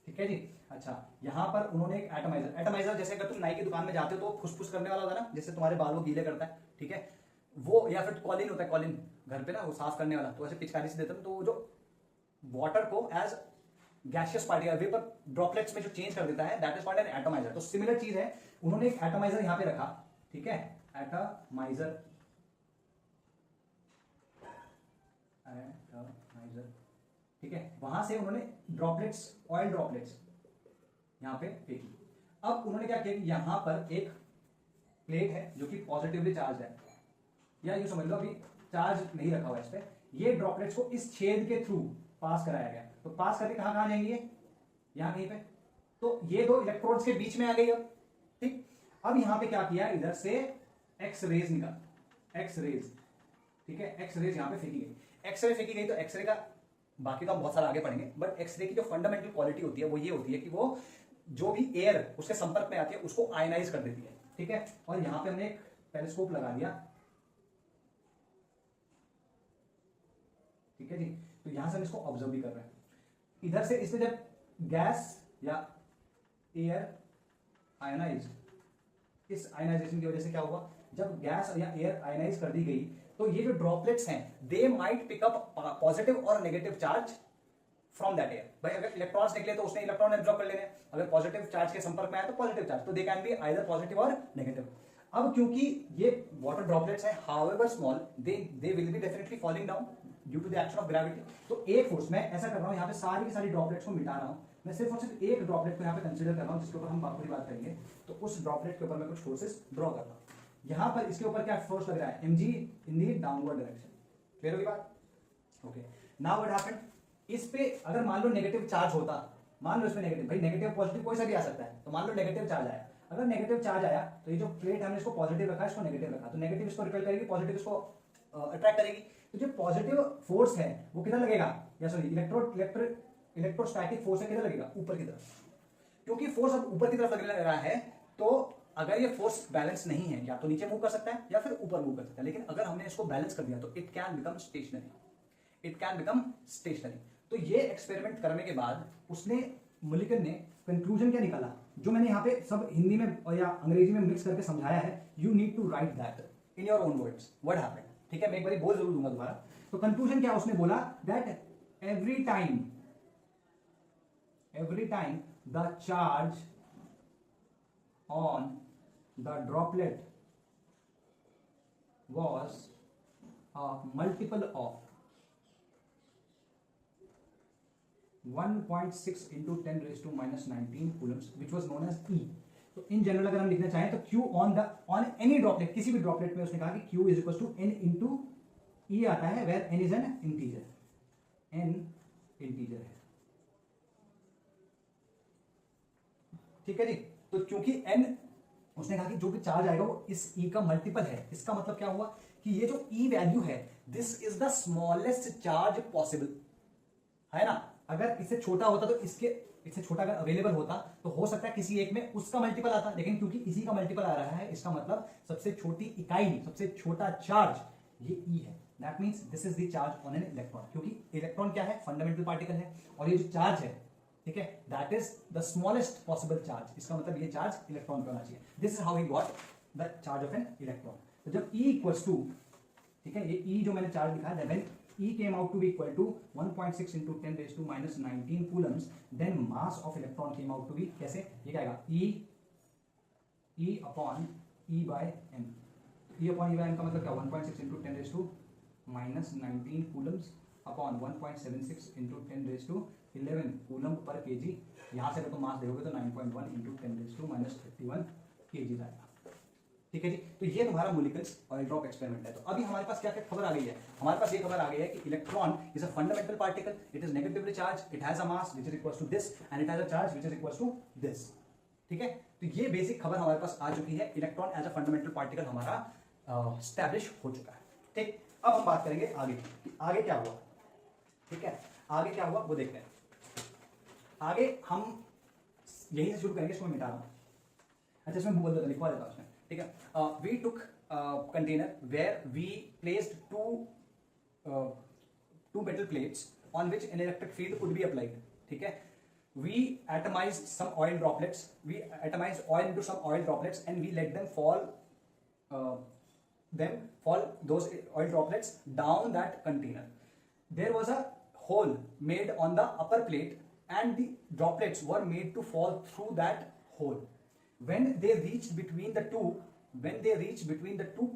A: ठीक है जी, अच्छा, यहाँ पर उन्होंने एक एटमाइजर जैसे अगर तुम नाई की दुकान में जाते हो तो फुसफुस करने वाला होता है ना, जैसे तुम्हारे बाल को गीले करता है, ठीक है, वो, या फिर कॉलिन होता है, कॉलिन घर पे ना वो साफ करने वाला, तो ऐसे पिचकारी से देते हैं, तो जो वाटर को as gaseous particle vapour droplets में जो चेंज कर देता है, that is called an atomiser. तो सिमिलर चीज है, उन्होंने एक एटमाइजर यहाँ पे रखा। ठीक है, एटमाइजर, ठीक है, वहां से उन्होंने ड्रॉपलेट्स, ऑयल ड्रॉपलेट्स यहां पे फेंकी। अब उन्होंने क्या किया, यहां पर एक प्लेट है जो कि पॉजिटिवली चार्ज है, या यूं समझ लो अभी चार्ज नहीं रखा हुआ है इस पे, ये ड्रॉपलेट्स को इस छेद के थ्रू पास कराया गया। तो पास करके कहां जाएंगे, यहां कहीं पे, तो ये 2 इलेक्ट्रोड्स के बीच में आ गई। अब ठीक, अब यहां पे क्या किया, इधर से एक्स रेज निकाल, एक्स रेज, ठीक है, एक्स रेज यहां पे फेंकी गई। एक्सरे फेंकी गई तो एक्सरे का बाकी तो हम बहुत सारा आगे पढ़ेंगे, बट एक्सरे की जो फंडामेंटल क्वालिटी होती है वो ये होती है कि वो जो भी एयर उसके संपर्क में आती है उसको आयनाइज कर देती है, ठीक है। और यहां पे हमने एक टेलीस्कोप लगा दिया, ठीक है जी। तो यहां से हम इसको ऑब्जर्व भी कर रहे हैं। इधर से इसमें जब गैस या एयर आयनाइज, इस आयनाइजेशन की वजह से क्या हुआ, जब गैस या एयर आयनाइज कर दी गई तो ये जो ड्रॉपलेट्स हैं they might pick up positive और negative charge from that air. भाई अगर इलेक्ट्रॉन्स निकले तो उसने इलेक्ट्रॉन एब्जॉर्ब कर लेने, अगर पॉजिटिव चार्ज के संपर्क में आया तो पॉजिटिव चार्ज, तो they can be either positive और नेगेटिव। अब क्योंकि ये वाटर ड्रॉपलेट्स हैं however small, they will be definitely falling down due to the action of gravity. तो एक फोर्स, मैं ऐसा कर रहा हूं यहां पे सारी की सारी ड्रॉपलेट्स को मिटा रहा हूं, मैं सिर्फ और सिर्फ एक ड्रॉपलेट को यहां पे कंसीडर कर रहा हूं जिसके ऊपर हम पूरी बात करेंगे। तो उस ड्रॉपलेट के ऊपर मैं कुछ फोर्सेस ड्रॉ कर रहा हूं। यहां पर इसके ऊपर क्या फोर्स लग रहा है, mg इन दी डाउनवर्ड डायरेक्शन। क्लियर होगी बात? ओके, नाउ व्हाट हैपेंड, इस पे अगर मान लो नेगेटिव चार्ज होता, मान लो इसमें नेगेटिव, भाई नेगेटिव पॉजिटिव कोई सा भी आ सकता है, तो मान लो नेगेटिव चार्ज आया, अगर नेगेटिव चार्ज आया तो ये जो प्लेट हमने इसको पॉजिटिव रखा, इसको नेगेटिव रखा, तो नेगेटिव इसको रिपेल करेगी, पॉजिटिव इसको अट्रैक्ट करेगी। तो जो पॉजिटिव फोर्स है वो किधर लगेगा, या सॉरी इलेक्ट्रोस्टैटिक फोर्स है किधर लगेगा, ऊपर की तरफ। क्योंकि फोर्स अब ऊपर की तरफ लग रहा है तो अगर ये फोर्स बैलेंस नहीं है, या तो नीचे मूव कर सकता है या फिर ऊपर मूव कर सकता है, लेकिन अगर हमने इसको बैलेंस कर दिया तो it can become stationary, it can become stationary. तो ये एक्सपेरिमेंट करने के बाद उसने, मुलिकन ने कंक्लूजन क्या निकाला, जो मैंने यहाँ पे सब हिंदी में या अंग्रेजी में मिक्स करके समझाया है, you need to write that in your own words what happened, ठीक है। मैं एक बार बोल जरूर दूंगा दोबारा। तो कंक्लूजन क्या उसने बोला, that every time the charge on the droplet was a multiple of 1.6 into 10 raised to minus 19 coulombs which was known as E। तो इन जनरल अगर हम लिखना चाहें तो Q ऑन एनी ड्रॉपलेट, किसी भी ड्रॉपलेट में उसने कहा कि Q is equal to N into E आता है, where N is an integer, N integer है, ठीक है जी। तो क्योंकि N, उसने कहा कि जो भी चार्ज आएगा वो इस E का मल्टीपल है, इसका मतलब क्या हुआ कि ये जो E वैल्यू है, this is the smallest charge possible, है ना। अगर इससे छोटा होता तो इससे छोटा अगर अवेलेबल होता तो हो सकता है किसी एक में उसका मल्टीपल आता, लेकिन क्योंकि इसी का मल्टीपल आ रहा है, इसका मतलब सबसे छोटी इकाई, सबसे छोटा चार्ज ये E है। That means this is the charge on an electron, क्योंकि इलेक्ट्रॉन क्या है, फंडामेंटल पार्टिकल है, और ये जो चार्ज है, ठीक है, that is the smallest possible charge, इसका मतलब ये चार्ज इलेक्ट्रॉन पे होना चाहिए। This is how he got the charge of an electron. तो जब E इक्वल्स टू, ठीक है, ये E जो मैंने चार्ज लिखा है, when E came out to be equal to 1.6 into 10 raised to minus 19 coulombs, then mass of electron came out to be कैसे, ये क्या आएगा, E upon E by m। E upon E by m का मतलब क्या, 1.6 into 10 raised to minus 19 coulombs upon 1.76 into 10 raised to 11 coulomb per kg। यहाँ से अगर तुम मास देखोगे तो 9.1 into 10 raised to minus 31 kg आएगा, ठीक है जी। तो ये तुम्हारा मोलिकल्स ऑयल ड्रॉप एक्सपेरिमेंट है। तो अभी हमारे पास क्या क्या खबर आ गई है, हमारे पास ये खबर आ गई है कि electron is a fundamental particle, it is negatively charge, it has a mass which is equals to this and it has a charge which is equals to this, ठीक है। तो ये बेसिक खबर हमारे पास आ चुकी है, electron as a fundamental particle हमारा स्टैब्लिश हो चुका है, ठीक। अब हम बात करेंगे आगे कि आगे क्या हुआ, ठीक है, आगे क्या हुआ वो देखते हैं। आगे हम यही से शुरू करेंगे, इसको मैं मिटा रहा हूं, अच्छा इसमें बोल देता, लिखवा देता हूं उसमें, ठीक है। We took container where we placed two metal plates on which an electric field could be applied, ठीक है। We atomized some oil droplets, we atomized oil into some oil droplets and we let them fall those oil droplets down that container. There was a hole made on the upper plate and the droplets were made to fall through that hole. When they reached between the two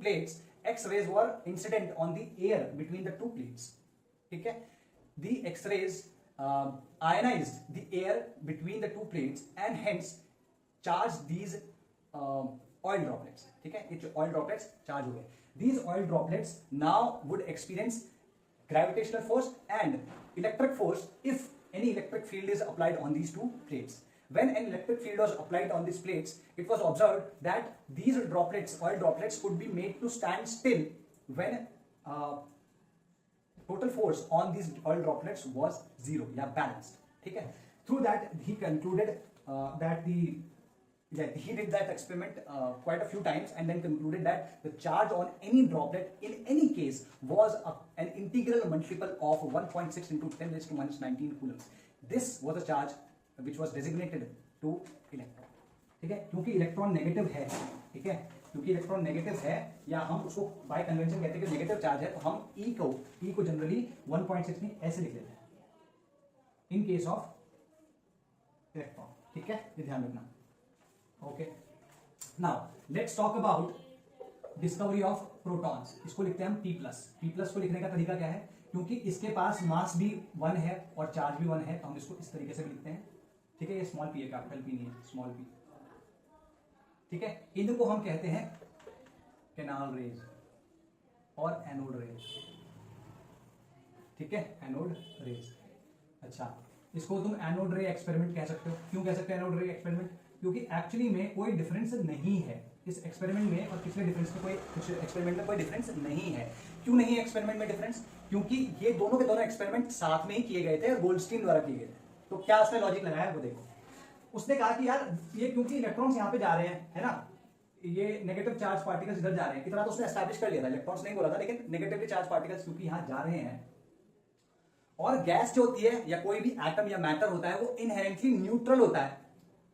A: plates, X-rays were incident on the air between the two plates, ठीक है। The X-rays ionized the air between the two plates and hence charged these oil droplets, ठीक है, ये oil droplets charge हो गए। These oil droplets now would experience gravitational force and electric force if any electric field is applied on these two plates. When an electric field was applied on these plates, it was observed that these droplets, oil droplets, could be made to stand still when total force on these oil droplets was zero या balanced, ठीक है। Through that he concluded that he did that experiment quite a few times and then concluded that the charge on any droplet in any case was an integral multiple of 1.6 into 10 raised to minus 19 coulombs. This was a charge which was designated to electron. ठीक है, क्योंकि electron negative है, ठीक है, क्योंकि electron negative है या हम उसको बाय कन्वेंशन कहते हैं कि नेगेटिव चार्ज है, तो हम E को जनरली 1.6 में ऐसे लिख लेते हैं इन केस ऑफ इलेक्ट्रॉन. ठीक है, ये ध्यान रखना. Okay, now let's talk about discovery of protons. इसको लिखते हैं हम P+. P+ को लिखने का तरीका क्या है, क्योंकि इसके पास मास भी 1 है और चार्ज भी 1 है, तो हम इसको इस तरीके से भी लिखते हैं. ठीक है, ये स्मॉल p है, कैपिटल P नहीं है, स्मॉल p. ठीक है, इनको हम कहते हैं कैनाल रेज और एनोड रेज. ठीक है, एनोड रेज. अच्छा, इसको तुम एनोड रे एक्सपेरिमेंट कह सकते हो. क्यों कह सकते हो एनोड रे एक्सपेरिमेंट? क्योंकि एक्चुअली में कोई डिफरेंस नहीं है इस एक्सपेरिमेंट में और पिछले डिफरेंस में कुछ एक्सपेरिमेंट में कोई डिफरेंस नहीं है. क्यों नहीं है एक्सपेरिमेंट में डिफरेंस? क्योंकि ये दोनों के दोनों एक्सपेरिमेंट साथ में ही किए गए थे और गोल्डस्टीन द्वारा किए गए थे. तो क्या उसने लॉजिक लगाया वो देखो. उसने कहा कि यार ये क्योंकि इलेक्ट्रॉन्स यहाँ पे जा रहे हैं, है ना, ये नेगेटिव चार्ज पार्टिकल्स इधर जा रहे हैं, इतना तो उसने एस्टैब्लिश कर लिया था, इलेक्ट्रॉन्स नहीं बोला था, लेकिन नेगेटिवली चार्ज पार्टिकल्स क्योंकि यहाँ जा रहे हैं, और गैस जो होती है या कोई भी एटम या मैटर होता है वो इनहेरेंटली न्यूट्रल होता है.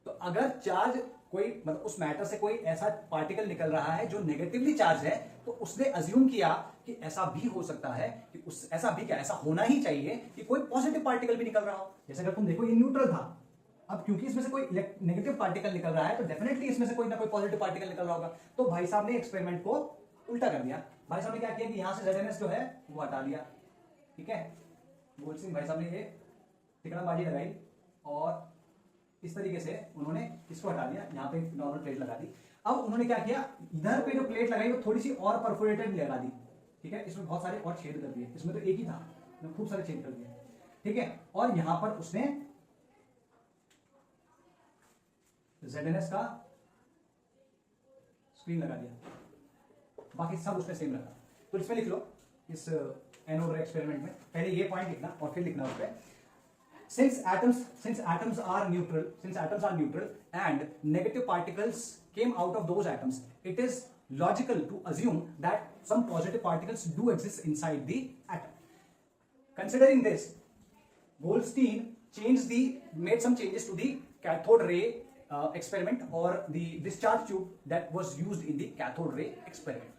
A: तो अगर चार्ज कोई मतलब उस मैटर से कोई ऐसा पार्टिकल निकल रहा है जो नेगेटिवली चार्ज है, तो उसने अज्यूम किया कि ऐसा भी हो सकता है कि ऐसा भी क्या, ऐसा होना ही चाहिए कि कोई पॉजिटिव पार्टिकल भी निकल रहा हो. जैसे अगर तुम देखो ये न्यूट्रल था, अब क्योंकि इसमें से कोई नेगेटिव पार्टिकल निकल रहा है तो डेफिनेटली इसमें से कोई ना कोई पॉजिटिव पार्टिकल निकल रहा होगा. तो भाई साहब ने एक्सपेरिमेंट को उल्टा कर दिया. भाई साहब ने क्या किया कि यहां से ZNS जो है वो हटा दिया. ठीक है, गोल्डस्टीन भाई साहब ने ये तिकड़मबाजी लगाई और इस तरीके से उन्होंने इसको हटा दिया, यहाँ पे नॉर्मल प्लेट लगा दी. अब उन्होंने क्या किया, इधर पे जो प्लेट लगाई वो थोड़ी सी और परफोरेटेड लगा दी. ठीक है, इसमें बहुत सारे और छेद कर दिए, इसमें तो एक ही था, खूब सारे छेद कर दिए. ठीक है, और यहां पर उसने ZNS का स्क्रीन लगा दिया, बाकी सब उसने सेम रखा. तो इसमें लिख लो इस एनोड रे एक्सपेरिमेंट में पहले ये पॉइंट लिखना और फिर लिखना उस पे since atoms are neutral and negative particles came out of those atoms, it is logical to assume that some positive particles do exist inside the atom. Considering this, Goldstein made some changes to the cathode ray experiment or the discharge tube that was used in the cathode ray experiment.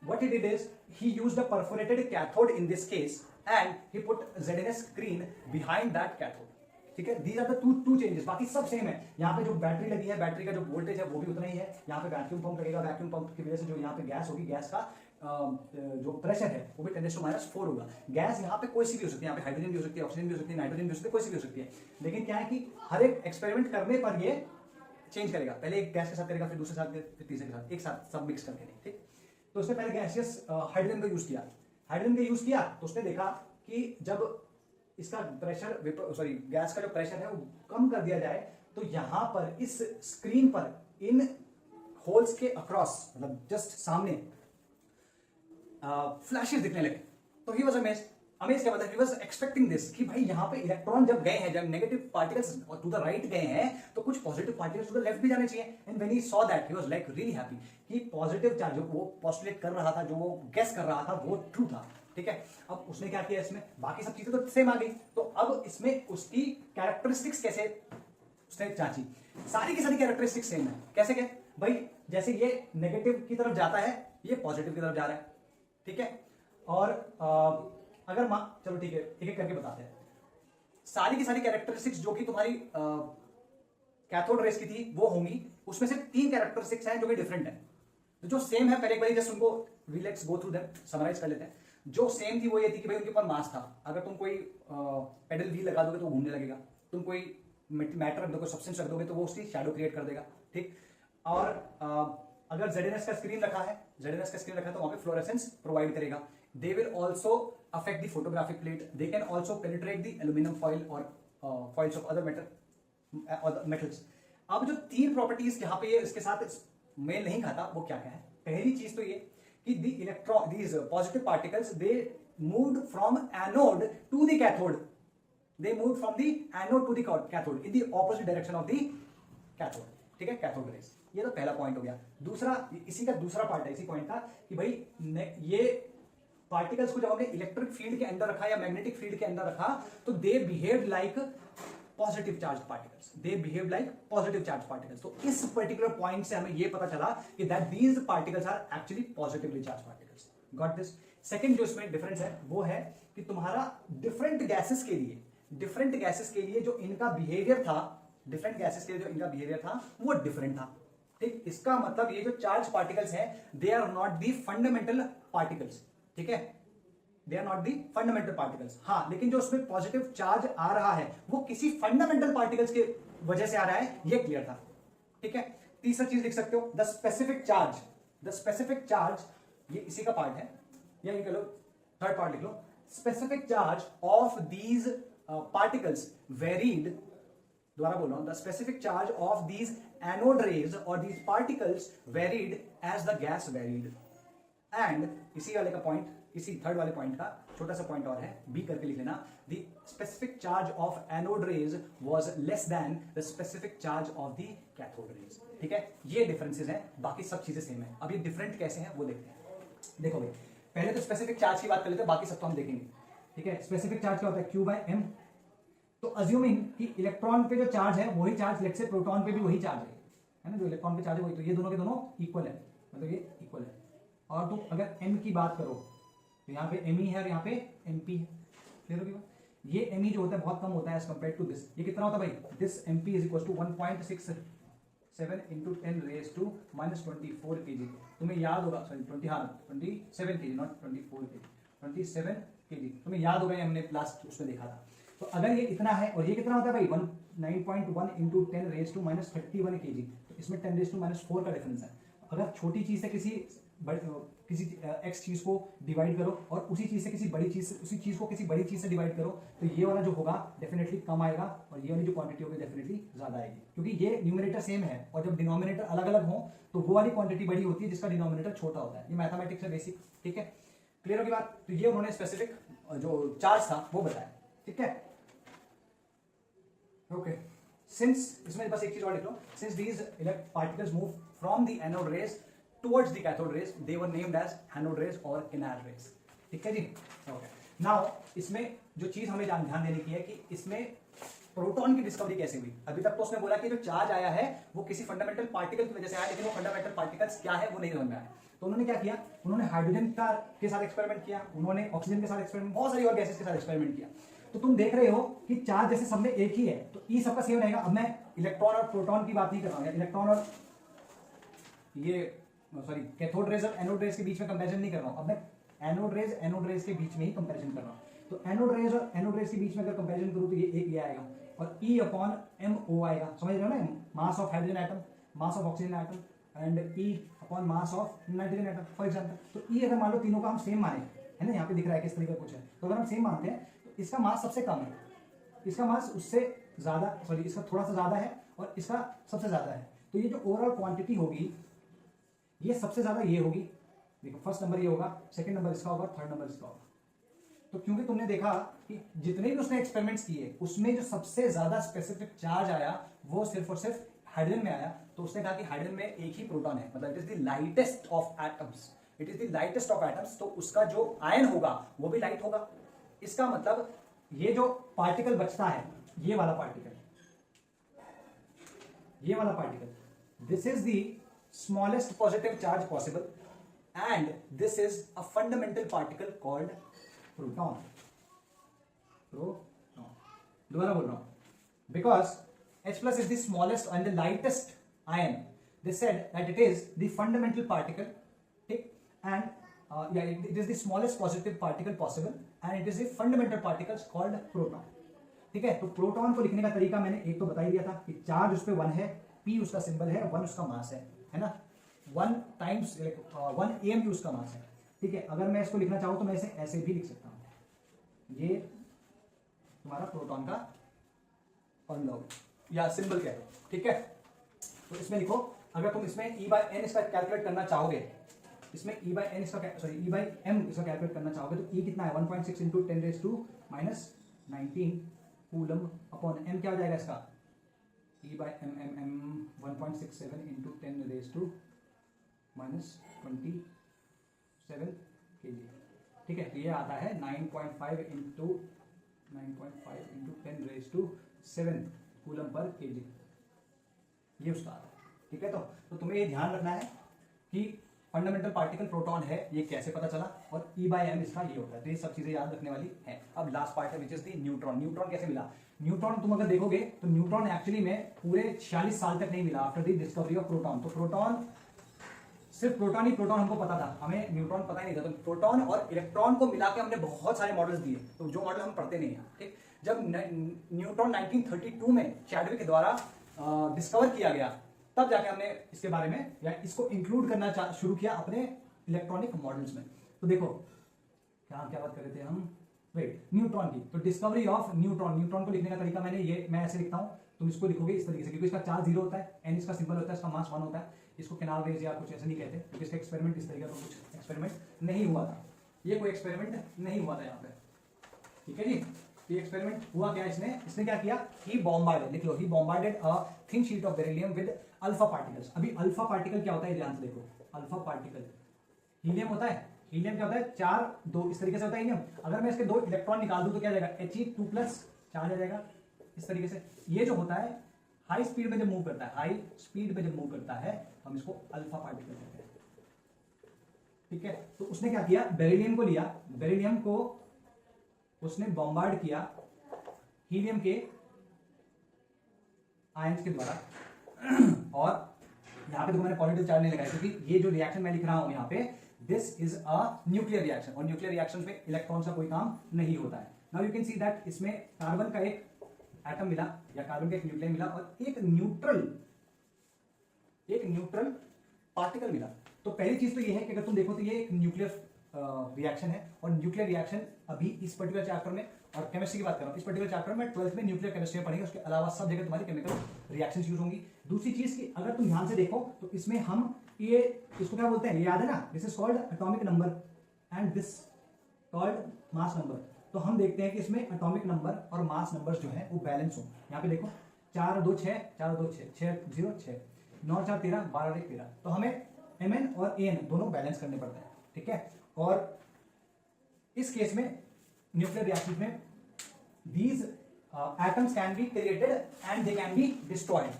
A: What he did is he used a perforated cathode in this case and he put ZNS screen behind that cathode. ठीक है, these are the two changes. बाकी सब same है. यहाँ पे जो battery लगी है, बैटरी का जो वोल्टेज है वो भी उतना ही है. यहाँ पे वैक्यूम पंप लगेगा, वैक्यूम पंप की वजह से जो यहाँ पे गैस होगी, गैस का जो प्रेशर है वो भी 10⁻⁴ होगा. गैस यहाँ पे कोई सी भी हो सकती है, यहाँ पे हाइड्रोजन भी हो सकती है, ऑक्सीजन भी हो सकती है, नाइट्रोजन भी हो सकती है, कोई सी भी हो सकती है. लेकिन क्या है कि हर एक एक्सपेरिमेंट करने पर ये चेंज करेगा. पहले एक गैस के साथ करेगा, फिर दूसरे साथ, फिर तीसरे के साथ, एक साथ सब मिक्स करके नहीं. ठीक, तो उसने पहले गैसियस हाइड्रोजन का यूज किया. हाइड्रोजन का यूज किया तो उसने देखा कि जब इसका प्रेशर गैस का जो प्रेशर है वो कम कर दिया जाए तो यहां पर इस स्क्रीन पर इन होल्स के अक्रॉस, मतलब जस्ट सामने फ्लैशेस दिखने लगे. तो ही वाज अमेज्ड. क्या मतलब, ही वाज एक्सपेक्टिंग दिस कि भाई यहाँ पे इलेक्ट्रॉन जब गए हैं, जब negative particles to the right गए हैं तो कुछ positive particles to the left भी जाने चाहिए. And when he saw that he was like really happy कि पॉजिटिव चार्ज जो वो पोस्टुलेट कर रहा था, जो वो गेस कर रहा था, वो ट्रू था. ठीक है, अब उसने क्या किया, इसमें बाकी सब चीजें तो सेम आ गई, तो अब इसमें उसकी कैरेक्टरिस्टिक्स कैसे उसने जांची. सारी की सारी कैरेक्टरिस्टिक्स सेम है. कैसे क्या भाई, जैसे ये नेगेटिव की तरफ जाता है, ये पॉजिटिव की तरफ जा रहा है. ठीक है, और अगर चलो ठीक है, एक एक करके बताते हैं. सारी की सारी कैरेक्टरिस्टिक्स जो कि तुम्हारी कैथोड रेस की थी वो होंगी. उसमें से 3 कैरेक्टरिस्टिक्स हैं जो कि डिफरेंट है. तो जो सेम है, पहले एक बार जस्ट उनको let's go through them, summarise कर लेते हैं. जो सेम थी वो ये थी कि भाई उनके ऊपर मास था. अगर तुम कोई पेडल व्हील लगा दोगे तो वो घूमने लगेगा. तुम कोई मैटर रख दोगे, सब्सटेंस रख दोगे तो वो उसकी शैडो क्रिएट कर देगा. ठीक, और अगर ZNS का स्क्रीन रखा है, तो वहां पे फ्लोरेसेंस प्रोवाइड करेगा. They will also affect the photographic plate. They can also penetrate the aluminum foil or foils of other metals. अब जो 3 प्रॉपर्टीज यहाँ पे ये इसके साथ मेल नहीं खाता वो क्या क्या है. पहली चीज तो ये कि these positive particles, they moved from anode to the cathode. They moved from the anode to the cathode in the opposite direction of the cathode, ठीक है, कैथोड रेज। ये तो पहला पॉइंट हो गया। दूसरा, इसी का दूसरा पार्ट है इसी पॉइंट का कि भाई ये पार्टिकल्स को जब हमने इलेक्ट्रिक फील्ड के अंदर रखा या मैग्नेटिक फील्ड के अंदर रखा तो they behave like positive charge particles, they behave like positive charge particles. तो इस पर्टिकुलर पॉइंट से हमें यह पता चला कि that these particles are actually positively charge particles. Got this? Second जो इसमें डिफरेंस है वो है कि तुम्हारा डिफरेंट गैसेस के लिए जो इनका बिहेवियर था, डिफरेंट गैसेस के लिए जो इनका बिहेवियर था वो डिफरेंट था। ठीक, इसका मतलब ये जो चार्ज पार्टिकल्स हैं they are not the fundamental particles, ठीक है, they are not the fundamental particles. हाँ, लेकिन जो उसमें पॉजिटिव चार्ज आ रहा है वो किसी फंडामेंटल पार्टिकल्स के वजह से आ रहा है, ये क्लियर था। ठीक है, तीसरा चीज लिख सकते हो, द स्पेसिफिक चार्ज, ये इसी का पार्ट है, या ये कह लो थर्ड पार्ट लिख लो, specific charge of these particles varied, दोबारा बोल रहा हूं, the specific charge of these anode rays और these particles varied as the gas varied. And इसी वाले का पॉइंट, इसी थर्ड वाले पॉइंट का छोटा सा पॉइंट और है, बी करके लिख लेना, the specific charge of anode rays was less than the specific charge of the cathode rays. ठीक है, ये डिफरेंसेस हैं, बाकी सब चीजें सेम है। अब ये डिफरेंट कैसे हैं वो देखते हैं। देखो भाई, पहले तो स्पेसिफिक चार्ज की बात कर लेते हैं, बाकी सब तो हम देखेंगे। ठीक है, स्पेसिफिक चार्ज क्या होता है, Q बाय M। तो अज्यूमिंग कि इलेक्ट्रॉन पे जो चार्ज है वही चार्ज लेट से प्रोटॉन पे भी वही चार्ज है ना, जो इलेक्ट्रॉन पे चार्ज है वही, तो ये दोनों के दोनों इक्वल है, मतलब ये इक्वल है। और तुम अगर M की बात करो तो यहाँ पे Me है और यहाँ पे MP है, क्लियर होगी बात? ये Me जो होता है बहुत कम होता है एज कंपेयर टू दिस। ये कितना होता है भाई, this MP is equal to 1.67 into 10 raise to -24 kg। तुम्हें याद होगा, sorry 27 kg, not 24 kg, 27 kg। तुम्हें याद होगा, ये हमने लास्ट उसमें देखा था। तो अगर ये इतना है और ये कितना होता है भाई, 9.1 इंटू 10 रेज टू -31 kg, तो इसमें 10 रेज टू -4 का डिफरेंस है। अगर छोटी चीज से किसी एक्स चीज को डिवाइड करो और उसी चीज से किसी बड़ी चीज से डिवाइड करो, तो ये वाला जो होगा डेफिनेटली कम आएगा और ये वाली जो क्वांटिटी होगी डेफिनेटली ज्यादा आएगी, क्योंकि ये न्यूमरेटर सेम है और जब डिनोमिनेटर अलग अलग हो तो वो वाली क्वांटिटी बड़ी होती है जिसका डिनोमिनेटर छोटा होता है। ये मैथमेटिक्स है बेसिक। ठीक है, क्लियर होगी बात? तो ये उन्होंने स्पेसिफिक जो चार्ज था वो बताया। ठीक है, ओके, सिंस इसमें बस एक चीज और लिख लो, since these particles move from the anode rays towards the cathode rays, they were named as anode rays और किनार रेज। ठीक है जी, ओके। नाउ इसमें जो चीज हमें ध्यान देने की है कि इसमें प्रोटॉन की डिस्कवरी कैसे हुई। अभी तक तो उसने बोला कि जो चार्ज आया है वो किसी फंडामेंटल पार्टिकल की वजह से आया, लेकिन वो फंडामेंटल पार्टिकल्स क्या है वो नहीं समझ में आया। तो उन्होंने क्या किया, उन्होंने हाइड्रोजन के साथ एक्सपेरिमेंट किया, उन्होंने ऑक्सीजन के साथ एक्सपेरिमेंट, बहुत सारी और गैसेस के साथ एक्सपेरिमेंट किया। तो तुम देख रहे हो कि चार्ज जैसे सब में एक ही है तो ई सबका सेम रहेगा। अब मैं इलेक्ट्रॉन और प्रोटॉन की बात नहीं कर रहा हूं, इलेक्ट्रॉन और ये सॉरी कैथोड रेज और एनोड रेज के बीच में कंपैरिजन नहीं कर रहा हूं। अब मैं एनोड रेज के बीच में ही कंपैरिजन कर रहा हूं। तो एनोड रेज और एनोड रेज के बीच में अगर कंपैरिजन करूं तो ये एक ये आएगा और E अपॉन MO आएगा, समझ रहे हो ना, mass of hydrogen atom, mass of oxygen atom and E upon mass of nitrogen atom for example. तो E अगर मान लो तीनों का हम सेम माने, है ना, यहाँ पे दिख रहा है किस तरीके का कुछ है, तो अगर हम सेम मानते हैं तो इसका मास सबसे कम है, इसका मास उससे ज्यादा, सॉरी इसका थोड़ा सा ज्यादा है और इसका सबसे ज्यादा है। तो ये जो ओवरऑल क्वांटिटी होगी ये सबसे ज्यादा ये होगी, देखो फर्स्ट नंबर ये होगा, सेकंड नंबर इसका होगा, थर्ड नंबर इसका होगा। तो क्योंकि तुमने देखा कि जितने भी उसने एक्सपेरिमेंट्स किए उसमें जो सबसे ज्यादा स्पेसिफिक चार्ज आया वो सिर्फ और सिर्फ हाइड्रोजन में आया। तो उसने कहा कि हाइड्रोजन में एक ही प्रोटॉन है, मतलब it is the lightest of atoms, it is the lightest of atoms. तो उसका जो आयन होगा वो भी लाइट होगा। इसका मतलब ये जो पार्टिकल बचता है, ये वाला particle, this is the smallest positive charge possible and this is a fundamental particle called proton. दोबारा बोल रहा हूं, because H plus is the smallest and the lightest ion, they said that it is the fundamental particle, ठीक, and it is the smallest positive particle possible and it is the fundamental particles called proton। ठीक है, तो proton को लिखने का तरीका मैंने एक तो बता ही दिया था कि चार्ज उस पर 1 है, P उसका सिंबल है, 1 उसका मास है ना, 1 टाइम्स 1 AM उसका मास है। ठीक है, अगर मैं इसको लिखना चाहूं तो मैं इसे ऐसे भी लिख सकता हूं, ये तुम्हारा प्रोटॉन का फॉर्मूला या सिंबल कह दो। ठीक है, तो इसमें लिखो, अगर तुम इसमें E बाय N इसका कैलकुलेट करना चाहोगे, इसमें E बाय N इसका सॉरी E बाय M इसका कैलकुलेट करना चाहोगे तो E कितना है, 1.6 into 10 raise to -19 coulomb upon M क्या हो जाएगा इसका E by m 1.67 into 10 raised to -27 kg। ठीक है, तो ये आता है 9.5 into 10 raised to 7 coulomb per kg, ये उसका आता है। ठीक है, तो तुम्हें ये ध्यान रखना है कि फंडामेंटल पार्टिकल प्रोटॉन है, ये कैसे पता चला, और E by m इसका ये होता है। तो ये सब चीजें याद रखने वाली है। अब लास्ट पार्ट है which is the neutron. Neutron कैसे मिला? न्यूट्रॉन तुम अगर देखोगे तो न्यूट्रॉन एक्चुअली में पूरे 46 साल तक नहीं मिला after the discovery of proton. तो प्रोटॉन, सिर्फ प्रोटॉन ही प्रोटॉन हमको पता था, हमें न्यूट्रॉन पता ही नहीं था। तो प्रोटॉन और इलेक्ट्रॉन को मिला के हमने बहुत सारे मॉडल्स दिए, तो जो मॉडल हम पढ़ते नहीं है। ठीक, जब न्यूट्रॉन 1932 में चैडविक के द्वारा डिस्कवर किया गया, तब जाके हमने इसके बारे में या इसको इंक्लूड करना शुरू किया अपने इलेक्ट्रॉनिक मॉडल्स में। तो देखो क्या बात कर रहे थे हम, वेट, न्यूट्रॉन की। तो डिस्कवरी ऑफ न्यूट्रॉन, न्यूट्रॉन को लिखने का तरीका मैं ऐसे लिखता हूं, तुम इसको लिखोगे इस तरीके से, क्योंकि इसका चार्ज 0 होता है, n इसका सिंबल होता है, इसका मास 1 होता है। इसको केनाल रेज या कुछ ऐसे नहीं कहते, क्योंकि इसका एक्सपेरिमेंट इस तरीके का कुछ एक्सपेरिमेंट नहीं हुआ था। ये कोई एक्सपेरिमेंट नहीं हुआ था यहाँ पे। ठीक है जी, ये एक्सपेरिमेंट हुआ क्या, इसने क्या किया, ही बॉम्बार्डेड, लिख लो, he bombarded a thin sheet of beryllium with alpha particles. अभी अल्फा पार्टिकल क्या होता है ध्यान से देखो, अल्फा पार्टिकल हीलियम होता है। हीलियम क्या होता है, 4 2 इस तरीके से होता है हीलियम। अगर मैं इसके 2 इलेक्ट्रॉन निकाल दूं तो क्या जाएगा, He2+ चार्ज आ जाएगा इस तरीके से। ये जो होता है हाई स्पीड में जब मूव करता है, हाई स्पीड में जब मूव करता है, हम इसको अल्फा पार्टिकल कहते हैं। ठीक है, तो उसने क्या किया, बेरिलियम को लिया, बेरिलियम को उसने बॉम्बार्ड किया हीलियम के आयंस के द्वारा। और यहां पे देखो मैंने पॉजिटिव चार्ज नहीं लगाया, क्योंकि ये जो रिएक्शन मैं लिख रहा हूं यहाँ पे, this is a nuclear reaction, और न्यूक्लियर रिएक्शन में इलेक्ट्रॉन का कोई काम नहीं होता है। Now you can see that इसमें कार्बन का एक एटम मिला या कार्बन का एक न्यूक्लियर मिला और एक न्यूट्रल पार्टिकल मिला। तो पहली चीज तो ये है कि अगर तुम देखो तो ये एक न्यूक्लियर रिएक्शन है, और न्यूक्लियर रिएक्शन अभी इस पर्टिकुलर चैप्टर में, और केमिस्ट्री की बात कर रहा हूं, इस पर्टिकुलर चैप्टर में 12th में न्यूक्लियर केमिस्ट्री में पढ़ेंगे, उसके अलावा सब जगह तुम्हारी केमिकल रिएक्शंस यूज होंगी। दूसरी चीज की अगर तुम ध्यान से देखो तो इसमें हम ये इसको क्या बोलते हैं, ये याद है ना, this is called atomic number and this called mass number. तो हम देखते हैं कि इसमें एटॉमिक नंबर और मास नंबर्स जो है वो बैलेंस हो। यहाँ पे देखो 4 2 6 4 2 6 6 0 6 9 4 13 12 1 13, तो हमें Mn और An दोनों बैलेंस करने पड़ते हैं। ठीक है, और इस केस में न्यूक्लियर रिएक्शन में these atoms can be created and they can be destroyed.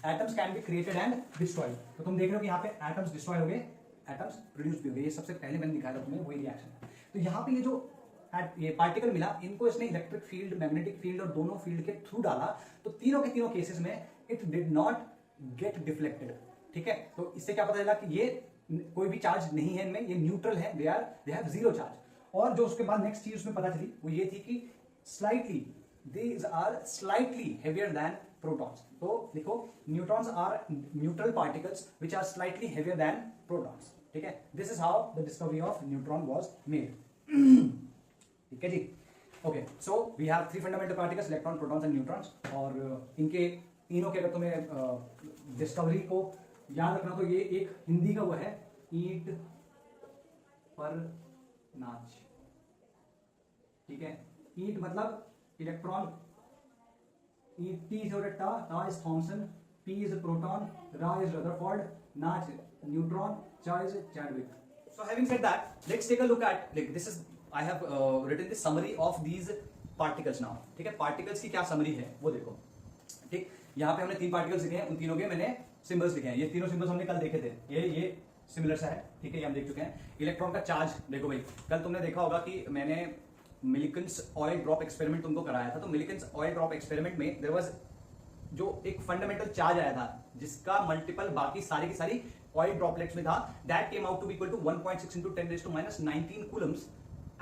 A: Atoms can be created and destroyed. तो तुम देख रहे हो कि यहाँ पे atoms destroy हो गए, atoms produce भी हो गए। ये सबसे पहले मैंने दिखाया था तुम्हें, वही रिएक्शन है। तो यहाँ पे ये पार्टिकल मिला, इनको इसने इलेक्ट्रिक फील्ड, मैग्नेटिक फील्ड और दोनों फील्ड के थ्रू डाला, तो तीनों के तीनों केसेस में it did not gate deflected. ठीक है, तो इससे क्या पता चला कि ये कोई भी चार्ज नहीं है इनमें, ये न्यूट्रल है, दे हैव 0 चार्ज। और जो उसके बाद नेक्स्ट चीज उसमें पता चली वो ये थी कि slightly these are slightly heavier than protons. तो लिखो neutrons are neutral particles which are slightly heavier than protons. ठीक है, this is how the discovery of neutron was made. ठीक है जी, okay, so we have 3 fundamental particles, electron, protons and neutrons, और इनके तीनों के अगर तुम्हें डिस्कवरी को याद रखना तो ये एक हिंदी का वो है, ईंट पर नाच। ठीक है, ईंट मतलब इलेक्ट्रॉन, T is टा is Thomson, P is proton, Ra is Rutherford, Nach neutron, Cha is Chadwick. So having said that, let's take a look at, like this is, I have written the summary of these particles now. ठीक है, particles की क्या summary है वो देखो। ठीक, यहाँ पे हमने 3 particles लिखे हैं, उन तीनों के मैंने सिंबल्स लिखे हैं। ये तीनों सिंबल्स हमने कल देखे थे, ये सिमिलर सा है। ठीक है, ये हम देख चुके हैं। इलेक्ट्रॉन का चार्ज देखो भाई, कल तुमने देखा होगा कि मैंने मिलिकन्स ऑयल ड्रॉप एक्सपेरिमेंट तुमको कराया था। तो मिलिकन्स ऑयल ड्रॉप एक्सपेरिमेंट में देयर वाज जो एक फंडामेंटल चार्ज आया था, जिसका मल्टीपल बाकी सारी की सारी ऑयल ड्रॉपलेट्स में था, that came out to be equal to 1.6 into 10 raised to minus 19 coulombs,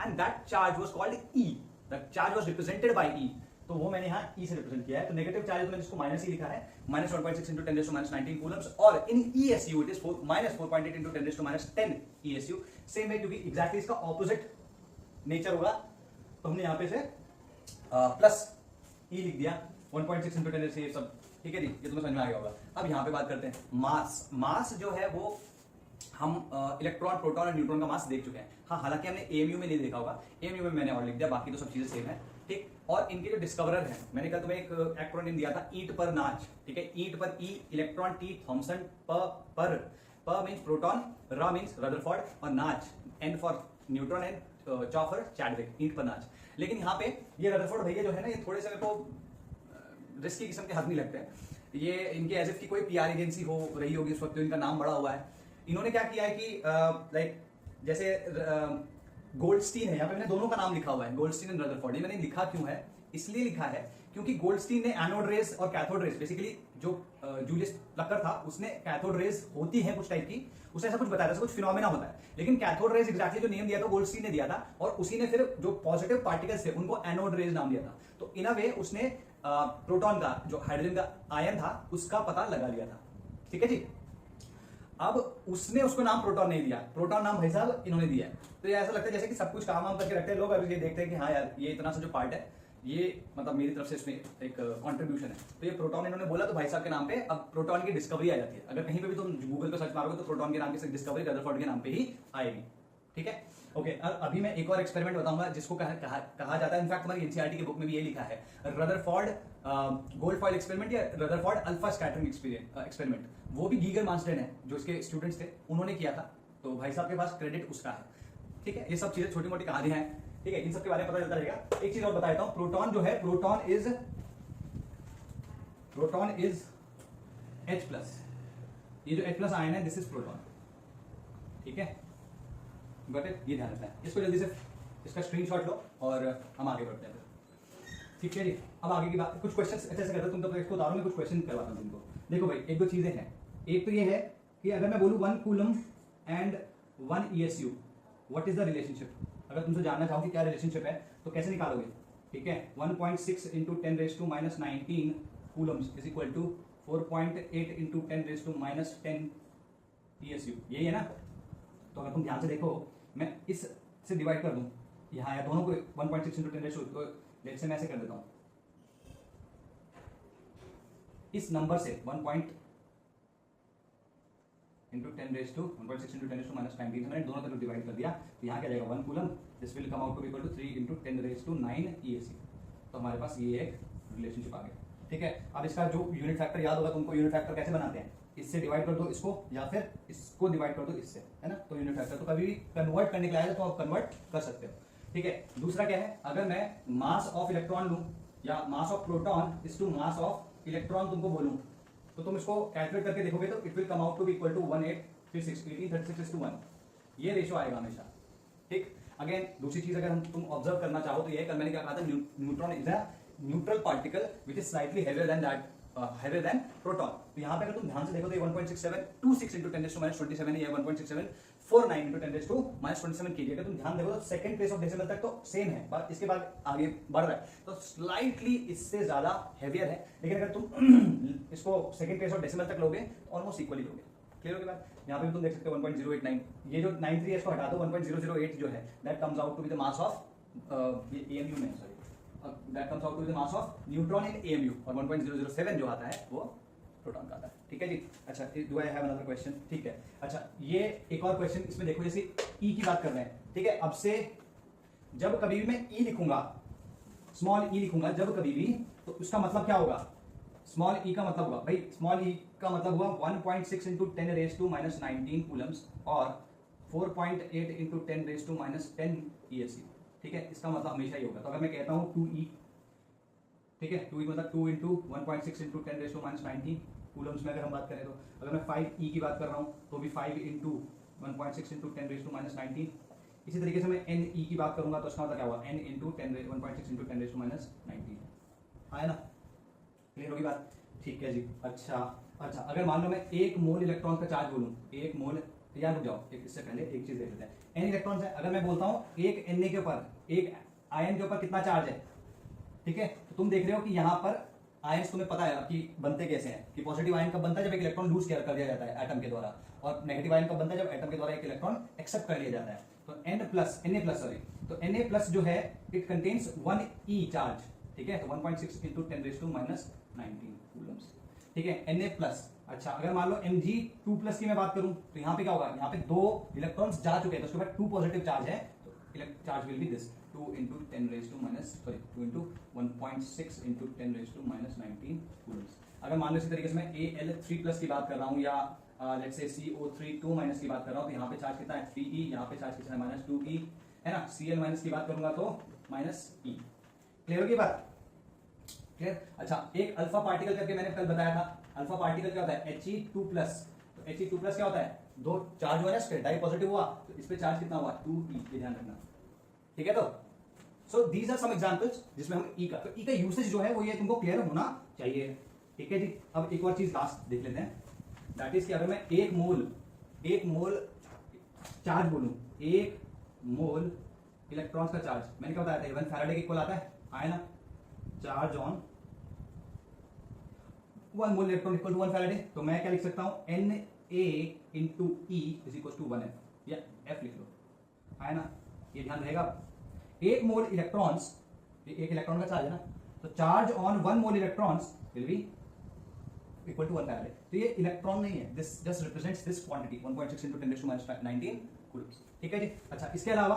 A: and that charge was called E. The charge was represented by E. तो वो मैंने यहाँ E से रिप्रेजेंट किया है। तो नेगेटिव चार्ज मैंने इसको माइनस ही लिखा है, minus 1.6 into 10 raised to minus 19 coulombs, और इन ESU it is minus 4.8 into 10 raised to minus 10 ESU। Same है, क्योंकि एग्जैक्टली इसका ऑपोजिट नेचर होगा, तो हमने यहाँ पे से प्लस E लिख दिया, 1.6 into 10 से सब। ठीक है जी, ये तुम्हें समझ में आ गया होगा। अब यहाँ पे बात करते हैं मास। मास जो है वो हम इलेक्ट्रॉन, प्रोटॉन और न्यूट्रॉन का मास देख चुके हैं। हाँ, हालांकि हमने AMU में नहीं देखा होगा, AMU में मैंने और लिख दिया, बाकी तो सब चीजें सेम है। ठीक, और इनके जो डिस्कवरर हैं, मैंने कल तुम्हें एक एक्रोनिम दिया था, ईट पर नाच, ठीक है, ईट पर ई इलेक्ट्रॉन, टी थॉमसन, प मींस प्रोटॉन, र मींस रदरफोर्ड और नाच एन फॉर न्यूट्रॉन एंड च फॉर चैडविक, ईट पर नाच। लेकिन यहाँ पे ये रदरफोर्ड भैया जो है ना, ये थोड़े से मेरे को रिस्की किस्म के हाथ नहीं लगते हैं। ये इनके एज इफ की कोई पीआर एजेंसी हो रही होगी उस वक्त, इनका नाम बड़ा हुआ है। इन्होंने क्या किया है कि लाइक जैसे गोल्डस्टीन है, यहाँ पे मैंने दोनों का नाम लिखा हुआ है, गोल्डस्टीन एंड रदरफोर्ड। ये मैंने लिखा क्यों है, इसलिए लिखा है क्योंकि गोल्डस्टीन ने एनोड रेस और कैथोड रेस, बेसिकली जो जूलियस प्लकर था उसने कैथोड रेस होती है कुछ टाइप की, उसने ऐसा कुछ बताया था, कुछ फिनोमेना होता है। लेकिन कैथोड रेस एग्जैक्टली जो नेम दिया था गोल्डस्टीन ने दिया था, और उसी ने फिर जो पॉजिटिव पार्टिकल्स थे उनको एनोड रेस नाम दिया था। तो इन अ वे उसने प्रोटॉन का जो हाइड्रोजन का आयन था उसका पता लगा लिया था, ठीक है जी। अब उसने उसको नाम प्रोटॉन नहीं दिया, प्रोटॉन नाम भाई साहब इन्होंने दिया है। तो ये ऐसा लगता है जैसे कि सब कुछ काम वाम करके रखते हैं लोग, अभी ये देखते हैं कि हाँ यार ये इतना सा जो पार्ट है ये मतलब मेरी तरफ से इसमें एक कंट्रीब्यूशन है, तो ये प्रोटॉन इन्होंने बोला तो भाई साहब के नाम पे अब प्रोटॉन की डिस्कवरी आ जाती है। अगर कहीं पे भी तुम गूगल पे सर्च मारोगे तो प्रोटॉन के नाम की डिस्कवरी रदरफोर्ड के नाम पे ही आएगी, ठीक है। ओके, अभी मैं एक और एक्सपेरिमेंट बताऊंगा जिसको कहा जाता है, इनफैक्ट हमारी एनसीईआरटी की बुक में भी ये लिखा है, रदरफोर्ड गोल्ड फॉइल एक्सपेरिमेंट या रदरफोर्ड अल्फा स्कैटरिंग एक्सपेरिमेंट। वो भी गीगर मार्स्टेन है जो इसके स्टूडेंट्स थे, उन्होंने किया था, तो भाई साहब के पास क्रेडिट उसका है, ठीक है। ये सब चीजें छोटी मोटी कहानियां हैं, ठीक है, इन सब के बारे में पता चलता रहेगा। एक चीज और बता देता हूं, प्रोटॉन जो है, प्रोटॉन इज H+, ये जो H+ आयन है दिस इज प्रोटॉन, ठीक है, गॉट इट, ये ध्यान रखना है। इसको जल्दी से इसका स्क्रीनशॉट लो और हम आगे बढ़ते हैं, ठीक है जी। अब आगे की बात, कुछ क्वेश्चन ऐसे करते हो तुम, तो इसको उतारो, मैं कुछ क्वेश्चन करवाता हूं तुमको। देखो भाई, एक दो चीजें हैं, एक तो ये है कि अगर मैं बोलूं 1 coulomb and 1 ESU, what is the relationship. अगर तुमसे जानना चाहो कि क्या रिलेशनशिप है तो कैसे निकालोगे, ठीक है। 1.6 × 10⁻⁹ Coulomb's is equal to 4.8 × 10⁻10 ESU, यही है ना। तो अगर तुम ध्यान से देखो, मैं इस से डिवाइड कर दूं यहाँ, या दोनों को 1.6 × 10⁻, तो लेट्स से मैं ऐसे कर देता हूं, इस नंबर से 1.6 × 10⁻⁻19 मैंने दोनों तरफ डिवाइड कर दिया, तो यहाँ क्या जाएगा 1 coulomb, this will come out to be equal to 3 × 10⁹ ESU। तो हमारे पास ये एक रिलेशनशिप आ गया, ठीक है। अब इसका जो यूनिट फैक्टर याद होगा तुमको, यूनिट फैक्टर कैसे बनाते हैं, इससे डिवाइड कर दो इसको या फिर इसको डिवाइड कर दो इससे, है ना। तो यूनिट फैक्टर तो कभी भी कन्वर्ट करने के लिए आएगा तो आप कन्वर्ट कर सकते हो, ठीक है। दूसरा क्या है, अगर मैं मास ऑफ इलेक्ट्रॉन लूं या mass of proton is to mass of electron तुमको बोलूं, तो तुम इसको कैलकुलेट करके देखोगे तो it will come out to be equal to 1836 ये रेशियो आएगा हमेशा, ठीक। अगेन दूसरी चीज अगर तुम ऑब्जर्व करना चाहो तो ये कल मैंने क्या कहा था, neutron is a neutral particle which is slightly heavier than that, heavier than proton. तो यहाँ पे अगर तुम ध्यान से देखो तो ये 1.6726 × 10⁻27 या 1.6749 × 10⁻27 kg। अगर तुम ध्यान देखो तो सेकंड प्लेस ऑफ डेसिमल तक तो सेम है, बट इसके बाद आगे बढ़ रहा है तो स्लाइटली इससे ज्यादा हेवियर है। लेकिन अगर तुम इसको सेकंड प्लेस ऑफ डेसिमल तक लोगे तो ऑलमोस्ट इक्वली लोगे, क्लियर होगी बात। यहाँ पे भी तुम देख सकते हो 1.089, ये जो 93 को हटा दो, 1.008 जो है that comes out to be the mass of ये AMU में, sorry, that comes out to be the mass of neutron in AMU, और 1.007 जो आता है वो प्रोटॉन का आता है, ठीक है जी। अच्छा, do I have another question, ठीक है। अच्छा, ये एक और क्वेश्चन इसमें देखो, जैसे E की बात कर रहे हैं, ठीक है। अब से जब कभी भी मैं E लिखूंगा, स्मॉल E लिखूंगा जब कभी भी, तो उसका मतलब क्या होगा, स्मॉल E का मतलब हुआ भाई, स्मॉल E का मतलब हुआ 1.6 × 10⁻⁻19 कूलम्स और 4.8 × 10⁻10 ESU, ठीक है। इसका मतलब हमेशा ही होगा। तो अगर मैं कहता हूं 2E, ठीक है, 2E मतलब 2 × 1.6 × 10⁻19 कूलम्स में अगर हम बात करें, तो अगर मैं 5E की बात कर रहा हूं तो भी 5 × 1.6 × 10⁻19। इसी तरीके से मैं NE की बात करूंगा तो उसका मतलब क्या हुआ, N × 1.6 × 10⁻19, आया ना, क्लियर होगी बात, ठीक है जी। अच्छा, अगर मान लो मैं 1 मोल इलेक्ट्रॉन का चार्ज बोलूं, 1 मोल, याद रुक जाओ, इससे पहले एक चीज देख लेते हैं। N इलेक्ट्रॉन्स है, अगर मैं बोलता हूं एक Na के ऊपर, एक आयन के ऊपर कितना चार्ज है, ठीक है। तो तुम देख रहे हो कि यहाँ पर आयंस तुम्हें पता है कि बनते कैसे हैं, कि पॉजिटिव आयन कब बनता है जब एक इलेक्ट्रॉन लूज कर दिया जाता है एटम के द्वारा, और नेगेटिव आयन कब बनता है जब एटम के द्वारा एक इलेक्ट्रॉन एक्सेप्ट कर लिया जाता है। तो Na+ जो है इट कंटेन्स 1E चार्ज, ठीक है। तो 1.6 × 10⁻19 कूलम्स, ठीक है, Na+। अच्छा, अगर मान लो Mg2+ की मैं बात करूं तो यहाँ पे क्या होगा, यहाँ पे 2 इलेक्ट्रॉन्स जा चुके हैं तो उसके बाद 2 पॉजिटिव चार्ज है, तो charge will be this 2 into 10 raised to minus 2 into 1.6 into 10 raised to minus 19 coulombs। अगर मान लो इसी तरीके से मैं Al3 प्लस की बात कर रहा हूँ या लेट्स से CO3 2 माइनस की बात कर रहा हूँ, तो यहाँ पे चार्ज कितना है 3e, यहाँ पे चार्ज कितना है माइनस 2e है ना। Cl माइनस की बात करूंगा तो माइनस e। क्लियर होगी बात? क्लियर? अच्छा, एक अल्फा पार्टिकल करके मैंने कल बताया था, अल्फा पार्टिकल क्या होता है He2 प्लस। तो He2 प्लस क्या होता है, दो चार्ज हुआ ना, इस पे डाई पॉजिटिव हुआ तो इस पे चार्ज कितना हुआ 2e, ये ध्यान रखना, ठीक है। तो so these are some examples जिसमें हम e का, तो e का यूसेज जो है वो ये तुमको क्लियर होना चाहिए, ठीक है जी। अब एक और चीज लास्ट देख लेते हैं, दैट इज कि अगर मैं एक मोल चार्ज बोलूं, एक मोल इलेक्ट्रॉन्स का चार्ज, मैंने क्या बताया था 1 फैराडे के इक्वल आता है, आया ना, charge on 1 mole electron equal to 1 faraday. तो मैं क्या लिख सकता हूं Na into E is equal to 1f, या f लिख लो, आया ना, ये ध्यान रहेगा। एक मोल इलेक्ट्रॉन्स, एक इलेक्ट्रॉन का चार्ज है ना, तो charge on 1 mole electrons will be equal to 1 faraday. तो ये इलेक्ट्रॉन नहीं है, this just represents this quantity 1.6 into 10 raised to minus 19 coulombs, ठीक है जी। अच्छा, इसके अलावा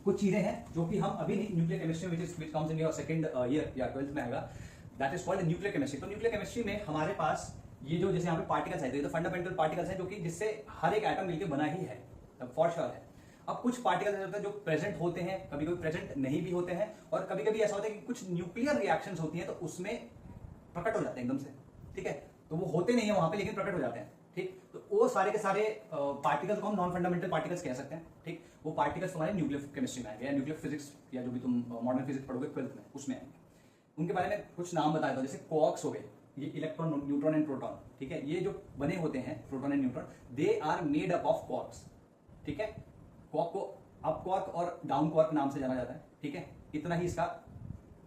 A: कुछ चीजें हैं जो कि हम अभी नहीं, nuclear chemistry which comes in your second year या 12th में आएगा, that is called nuclear chemistry. तो न्यूक्लियर केमिस्ट्री में हमारे पास ये जो जैसे यहाँ पे पार्टिकल्स है, तो फंडामेंटल पार्टिकल्स हैं जो कि जिससे हर एक एटम मिलकर बना ही है, फॉर श्योर है। अब कुछ पार्टिकल्स ऐसे होते हैं जो प्रेजेंट होते हैं, कभी कभी प्रेजेंट नहीं भी होते हैं, और कभी कभी ऐसा होता है कि कुछ न्यूक्लियर रिएक्शंस होती हैं तो उसमें प्रकट हो जाते हैं एकदम से, ठीक है। तो वो होते नहीं है वहां पे लेकिन प्रकट हो जाते हैं, ठीक। तो वो सारे के सारे पार्टिकल्स को हम नॉन फंडामेंटल पार्टिकल्स कह सकते हैं, ठीक। वो पार्टिकल्स तुम्हारे न्यूक्लियर केमिस्ट्री में आएंगे या न्यूक्लियर फिजिक्स या जो भी तुम मॉडर्न फिजिक्स पढ़ोगे 12th में, उसमें आएंगे। उनके बारे में कुछ नाम बताया था, जैसे क्वार्क्स हो गए, ये इलेक्ट्रॉन, न्यूट्रॉन एंड प्रोटॉन, ठीक है। ये जो बने होते हैं proton and neutron, they are made up of quarks, ठीक है। क्वार्क को अप क्वार्क और डाउन क्वार्क नाम से जाना जाता है, ठीक है। इतना ही इसका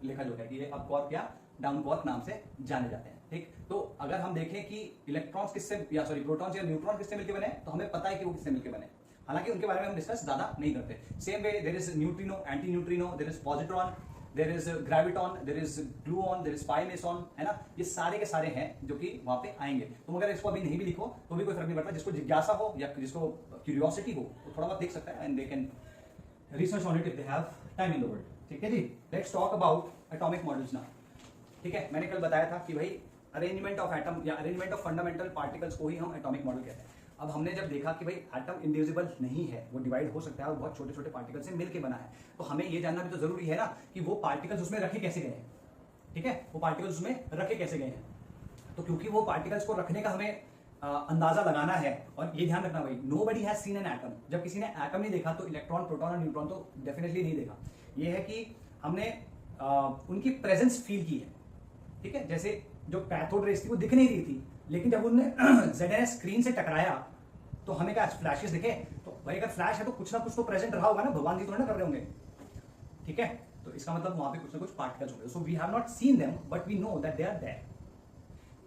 A: लिखा जो है कि ये अप क्वार्क या डाउन क्वार्क नाम से जाने जाते हैं, ठीक। तो अगर हम देखें कि इलेक्ट्रॉन्स किससे या सॉरी प्रोटॉन्स या न्यूट्रॉन किससे मिलकर बने, तो हमें पता है कि वो किससे मिलकर बने, हालांकि उनके बारे में हम डिस्कस ज्यादा नहीं करते। Same way there is neutrino, anti neutrino, there is positron, there is graviton, there is gluon, there is pi meson, है ना। ये सारे के सारे हैं जो कि वहां पे आएंगे। तुम अगर इसको अभी नहीं भी लिखो तो भी कोई फर्क नहीं पड़ता, जिसको जिज्ञासा हो या जिसको क्यूरियोसिटी हो वो थोड़ा बहुत देख सकता है, and they can research on it if they have time in the world, ठीक है जी। Let's talk about atomic models now, ठीक है। मैंने कल बताया था कि भाई अरेंजमेंट ऑफ एटम या अरेंजमेंट ऑफ फंडामेंटल पार्टिकल्स को ही हम एटॉमिक मॉडल कहते हैं। अब हमने जब देखा कि भाई एटम इंडिविजिबल नहीं है, वो डिवाइड हो सकता है और बहुत छोटे छोटे पार्टिकल से मिलकर बना है, तो हमें ये जानना भी तो जरूरी है ना कि वो पार्टिकल्स उसमें रखे कैसे गए हैं, ठीक है। वो पार्टिकल्स उसमें रखे कैसे गए हैं, तो क्योंकि वो पार्टिकल्स को रखने का हमें अंदाजा लगाना है, और ये ध्यान रखना भाई, nobody has seen an atom. जब किसी ने एटम नहीं देखा तो इलेक्ट्रॉन, प्रोटॉन और न्यूट्रॉन तो डेफिनेटली नहीं देखा। ये है कि हमने उनकी प्रेजेंस फील की है, ठीक है। जैसे जो कैथोड रेस थी वो दिख नहीं रही थी, लेकिन जब उन्होंने ZNS स्क्रीन से टकराया तो हमें क्या फ्लैशेस दिखे, तो भाई अगर फ्लैश है तो कुछ ना कुछ तो प्रेजेंट रहा होगा ना, भगवान जी तो ना कर रहे होंगे, ठीक है। तो इसका मतलब वहां पे कुछ ना कुछ पार्टिकल्स होंगे। So we have not seen them but we know that they are there.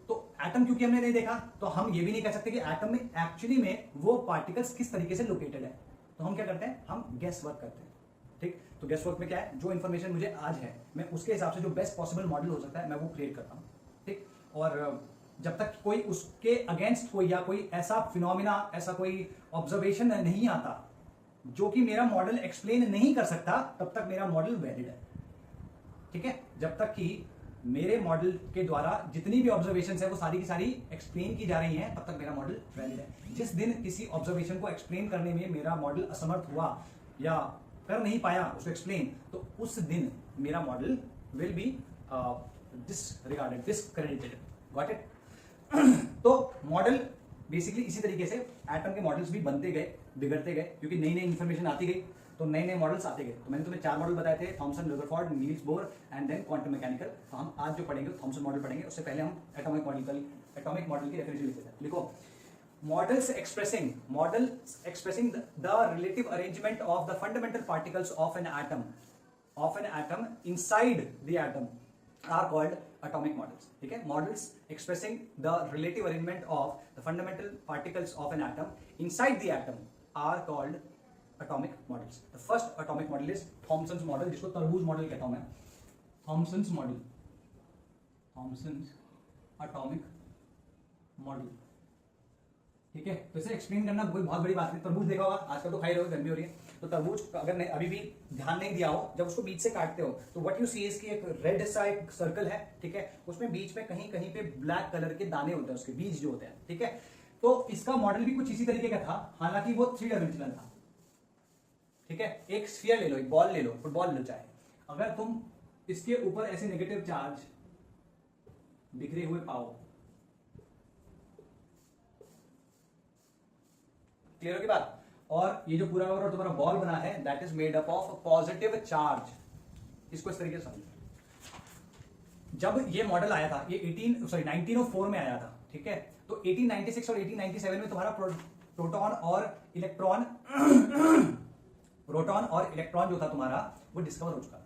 A: तो एटम क्योंकि हमने नहीं देखा तो हम ये भी नहीं कह सकते कि एटम में एक्चुअली में वो पार्टिकल्स किस तरीके से लोकेटेड है। तो हम क्या करते हैं, हम गेस वर्क करते हैं, ठीक। तो गेस वर्क में क्या है, जो इन्फॉर्मेशन मुझे आज है मैं उसके हिसाब से जो बेस्ट पॉसिबल मॉडल हो सकता है मैं वो क्रिएट करता हूँ, ठीक। और जब तक कोई उसके अगेंस्ट कोई या कोई ऐसा फिनोमिना, ऐसा कोई ऑब्जर्वेशन नहीं आता जो कि मेरा मॉडल एक्सप्लेन नहीं कर सकता, तब तक मेरा मॉडल वैलिड है, ठीक है। जब तक कि मेरे मॉडल के द्वारा जितनी भी ऑब्जर्वेशंस है वो सारी की सारी एक्सप्लेन की जा रही हैं, तब तक मेरा मॉडल वैलिड है। जिस दिन किसी ऑब्जर्वेशन को एक्सप्लेन करने में मेरा मॉडल असमर्थ हुआ या कर नहीं पाया उसको एक्सप्लेन, तो उस दिन मेरा model will be disregarded, discredited, got it. तो मॉडल बेसिकली इसी तरीके से एटम के मॉडल्स भी बनते गए, बिगड़ते गए, क्योंकि नई नई इंफॉर्मेशन आती गई तो नए नए मॉडल्स आते गए। तो मैंने तुम्हें 4 मॉडल बताए थे, Thomson, Rutherford, Niels Bohr and then quantum mechanical. तो हम आज जो पढ़ेंगे थॉमसन मॉडल पढ़ेंगे, उससे पहले हम एटॉमिक मॉडल की डेफिनेशन लिखते हैं। लिखो, models expressing the relative arrangement of the fundamental particles of an atom inside the atom are called atomic models, ठीक है। models expressing the relative arrangement of the fundamental particles of an atom inside the atom are called atomic models. The first atomic model is Thomson's model, जिसको तरबूज model कहता हूं मैं, Thomson's atomic model, ठीक है, तो इसे एक्सप्लेन करना कोई बहुत बड़ी बात नहीं। तरबूज देखा होगा, आजकल तो खाई रहे हो, गर्मी हो रही है, तो तरबूज अगर अभी भी ध्यान नहीं दिया हो, जब उसको बीच से काटते हो तो व्हाट यू सी इज की एक रेड सा एक सर्कल है, ठीक है, उसमें बीच में कहीं कहीं पे ब्लैक कलर के दाने होते हैं, उसके बीज जो होते हैं, ठीक है। तो इसका मॉडल भी कुछ इसी तरीके का था, हालांकि वो 3 डायमेंशनल था, ठीक है। एक स्फीयर ले लो, एक बॉल ले लो, फुटबॉल ले लो चाहे, अगर तुम इसके ऊपर ऐसे नेगेटिव चार्ज बिखरे हुए पाओ, क्लियर होगी बात, और ये जो पूरा तुम्हारा बॉल बना है that is made up of positive charge, इसको इस तरीके से समझो। जब ये मॉडल आया था, ये 1904 में आया था, ठीक है, तो 1896 और 1897 में तुम्हारा प्रोटॉन और इलेक्ट्रॉन प्रोटॉन और इलेक्ट्रॉन जो था तुम्हारा वो डिस्कवर हो चुका।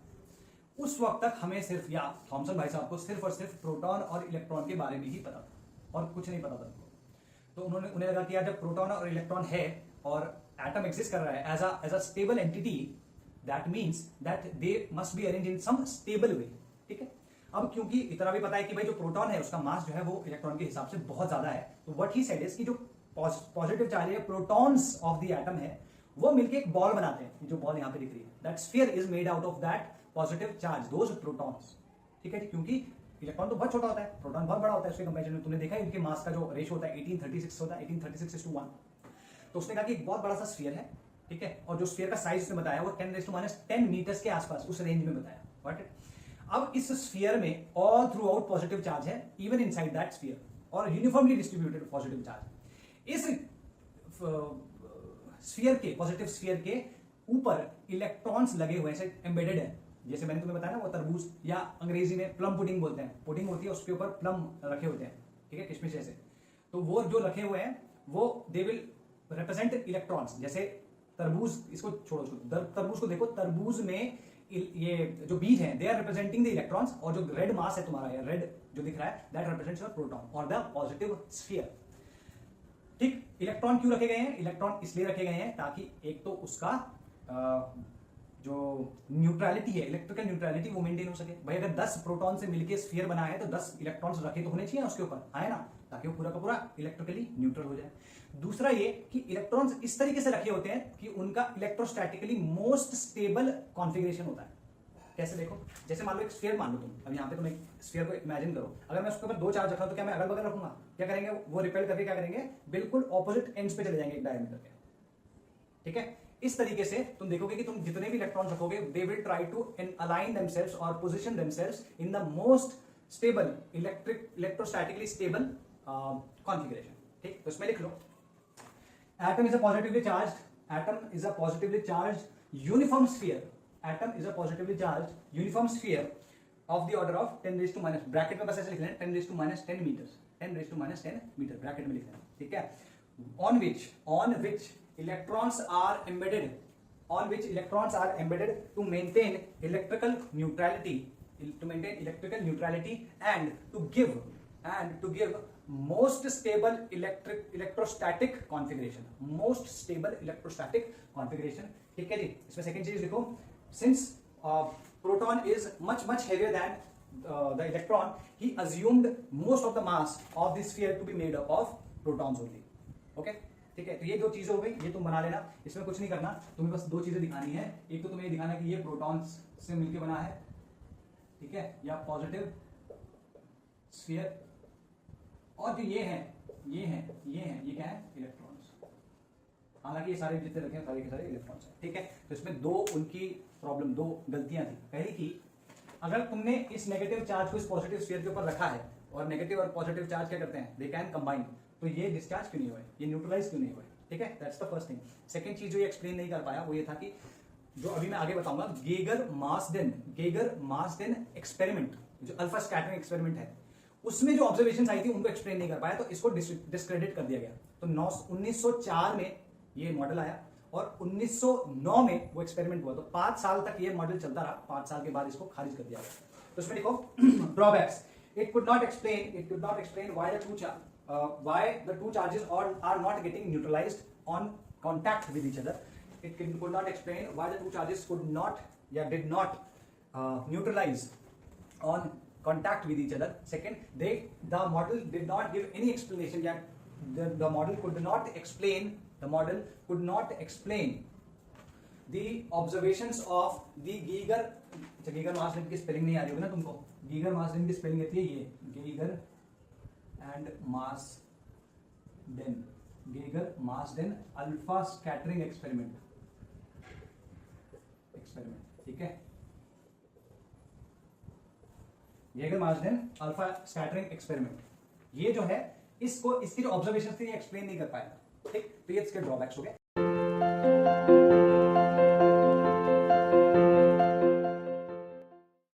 A: उस वक्त तक हमें सिर्फ, या थॉमसन भाई साहब को सिर्फ और सिर्फ प्रोटॉन और इलेक्ट्रॉन के बारे में ही पता था और कुछ नहीं पता था उनको। तो उन्हें लगा कि यार जब प्रोटॉन और इलेक्ट्रॉन है और एटम एग्जिस्ट कर रहा है as a stable entity, that means that they must be arrange in some stable way, ठीक है। अब क्योंकि इतना भी पता है कि भाई जो प्रोटॉन है उसका मास जो है वो इलेक्ट्रॉन के हिसाब से बहुत ज्यादा है, तो व्हाट ही सेड इज कि जो पॉजिटिव चार्ज है, प्रोटॉन्स ऑफ द एटम है, वो मिलके एक बॉल बनाते हैं, जो बॉल यहां पे दिख रही है, that sphere is made out of that positive charge, those protons, ठीक है। क्योंकि इलेक्ट्रॉन तो बहुत छोटा होता है, प्रोटॉन बहुत बड़ा होता है उसके कंपैरिजन में, तुमने देखा है इनके मास का जो रेशियो होता है 1836 होता है, 1836:1। तो उसने कहा कि एक बहुत बड़ा सा स्फीयर है, ठीक है, और जो स्फीयर का साइज उसने बताया वो 10⁻10 मीटर्स के आसपास, उस रेंज में बताया, व्हाट। अब इस स्फीयर में all through out positive charge है, इवन इनसाइड दैट स्फीयर, और यूनिफॉर्मली डिस्ट्रीब्यूटेड पॉजिटिव चार्ज। इस स्फीयर के, पॉजिटिव स्फीयर के ऊपर इलेक्ट्रॉन्स लगे हुए हैं, एम्बेडेड है, जैसे मैंने तुम्हें बताया ना वो तरबूज, या अंग्रेजी में प्लम पुडिंग बोलते हैं, पुडिंग होती है उसके ऊपर प्लम रखे होते हैं, ठीक है, किशमिश जैसे, तो वो जो रखे हुए हैं वो दे विल रिप्रेजेंट इलेक्ट्रॉन्स। जैसे तरबूज, इसको छोड़ो, तरबूज को देखो, तरबूज में ये जो बीज हैं they are representing the electrons, और जो रेड मास है तुम्हारा, ये रेड जो दिख रहा है दैट रिप्रेजेंट्स योर प्रोटॉन और द पॉजिटिव स्फीयर, ठीक। इलेक्ट्रॉन क्यों रखे गए हैं? इलेक्ट्रॉन इसलिए रखे गए हैं ताकि एक तो उसका जो न्यूट्रलिटी है, इलेक्ट्रिकल न्यूट्रलिटी, वो मेंटेन हो सके। भाई अगर 10 प्रोटॉन से मिलकर स्फीयर बना है तो 10 इलेक्ट्रॉन्स रखे तो होने चाहिए उसके ऊपर, है ना, ताकि वो पूरा का पूरा इलेक्ट्रिकली न्यूट्रल हो जाए। दूसरा ये कि इलेक्ट्रॉन्स इस तरीके से रखे होते हैं कि उनका इलेक्ट्रोस्टैटिकली मोस्ट स्टेबल कॉन्फिगरेशन होता है। कैसे देखो, जैसे मान लो एक स्फीयर मान लो तुम, अब यहाँ पे तुम एक स्फीयर को इमेजिन करो, अगर मैं उसके ऊपर 2 चार्ज रखा तो क्या मैं अगल बगल रखूंगा? क्या करेंगे वो? रिपेल करके क्या करेंगे? बिल्कुल ऑपोजिट एंड्स पे चले जाएंगे एक डायमीटर के, ठीक है। इस तरीके से तुम देखोगे कि तुम जितने भी इलेक्ट्रॉन्स रखोगे they will try to align themselves और position themselves in the most stable electrostatically stable configuration, ठीक। तो इसमें लिख लो, atom is a positively charged uniform sphere, atom is a positively charged uniform sphere of the order of 10 raised to minus, bracket में बस ऐसे लिख लेना 10 raised to minus 10 meters, 10 raised to minus 10 metre bracket में लिख लेना, ठीक है। on which electrons are embedded to maintain electrical neutrality and to give most stable electrostatic configuration, ठीक है जी। इसमें सेकंड चीज लिखो, since proton is much heavier than the electron, he assumed most of the mass of the sphere to be made up of protons only, okay, ठीक है। तो ये 2 चीजें हो गई, ये तुम बना लेना, इसमें कुछ नहीं करना, तुम्हें बस 2 चीजें दिखानी है। एक तो तुम्हें ये दिखाना है कि ये प्रोटॉन्स से मिलकर बना है, ठीक है, या पॉजिटिव स्फीयर, और जो ये क्या है? इलेक्ट्रॉन्स। हालांकि ये सारे जितने रखे हैं सारे के सारे इलेक्ट्रॉन्स हैं, ठीक है। तो इसमें 2 उनकी प्रॉब्लम, 2 गलतियां थी। पहली थी, अगर तुमने इस नेगेटिव चार्ज को इस पॉजिटिव स्फीयर के ऊपर रखा है, और नेगेटिव और पॉजिटिव चार्ज क्या करते हैं? दे कैन कंबाइन, तो ये डिस्चार्ज क्यों नहीं हुए, ये न्यूट्रलाइज क्यों नहीं हुए, ठीक है। That's the first thing. Second चीज जो ये एक्सप्लेन नहीं कर पाया वो ये था कि जो अभी मैं आगे बताऊंगा, गेगर मार्सडेन एक्सपेरिमेंट, जो अल्फा स्कैटरिंग एक्सपेरिमेंट है, उसमें जो ऑब्जर्वेशन आई थी उनको एक्सप्लेन नहीं कर पाया, तो इसको डिस्क्रेडिट कर दिया गया। तो 1904 में ये मॉडल आया और 1909 में वो एक्सपेरिमेंट हुआ, तो 5 साल तक ये मॉडल चलता रहा, 5 साल के बाद इसको खारिज कर दिया गया। तो इसमें देखो drawbacks, it could not explain why the two charges are not getting neutralized on contact with each other. It could not explain why the 2 charges did not neutralize on contact with each other. Second, the model did not give any explanation, the model could not explain the observations of the Geiger. अच्छा, Geiger मासडेन की spelling नहीं आ रही होगी ना तुमको? Geiger मासडेन की spelling रहती है ये, Geiger and Marsden, Geiger Marsden alpha scattering experiment, ठीक है? Geiger Marsden alpha scattering experiment, ये जो है इसको, इसकी जो ऑब्जर्वेशन थी ये एक्सप्लेन नहीं कर पाया, ठीक? तो ये इसके ड्रॉबैक्स हो गए।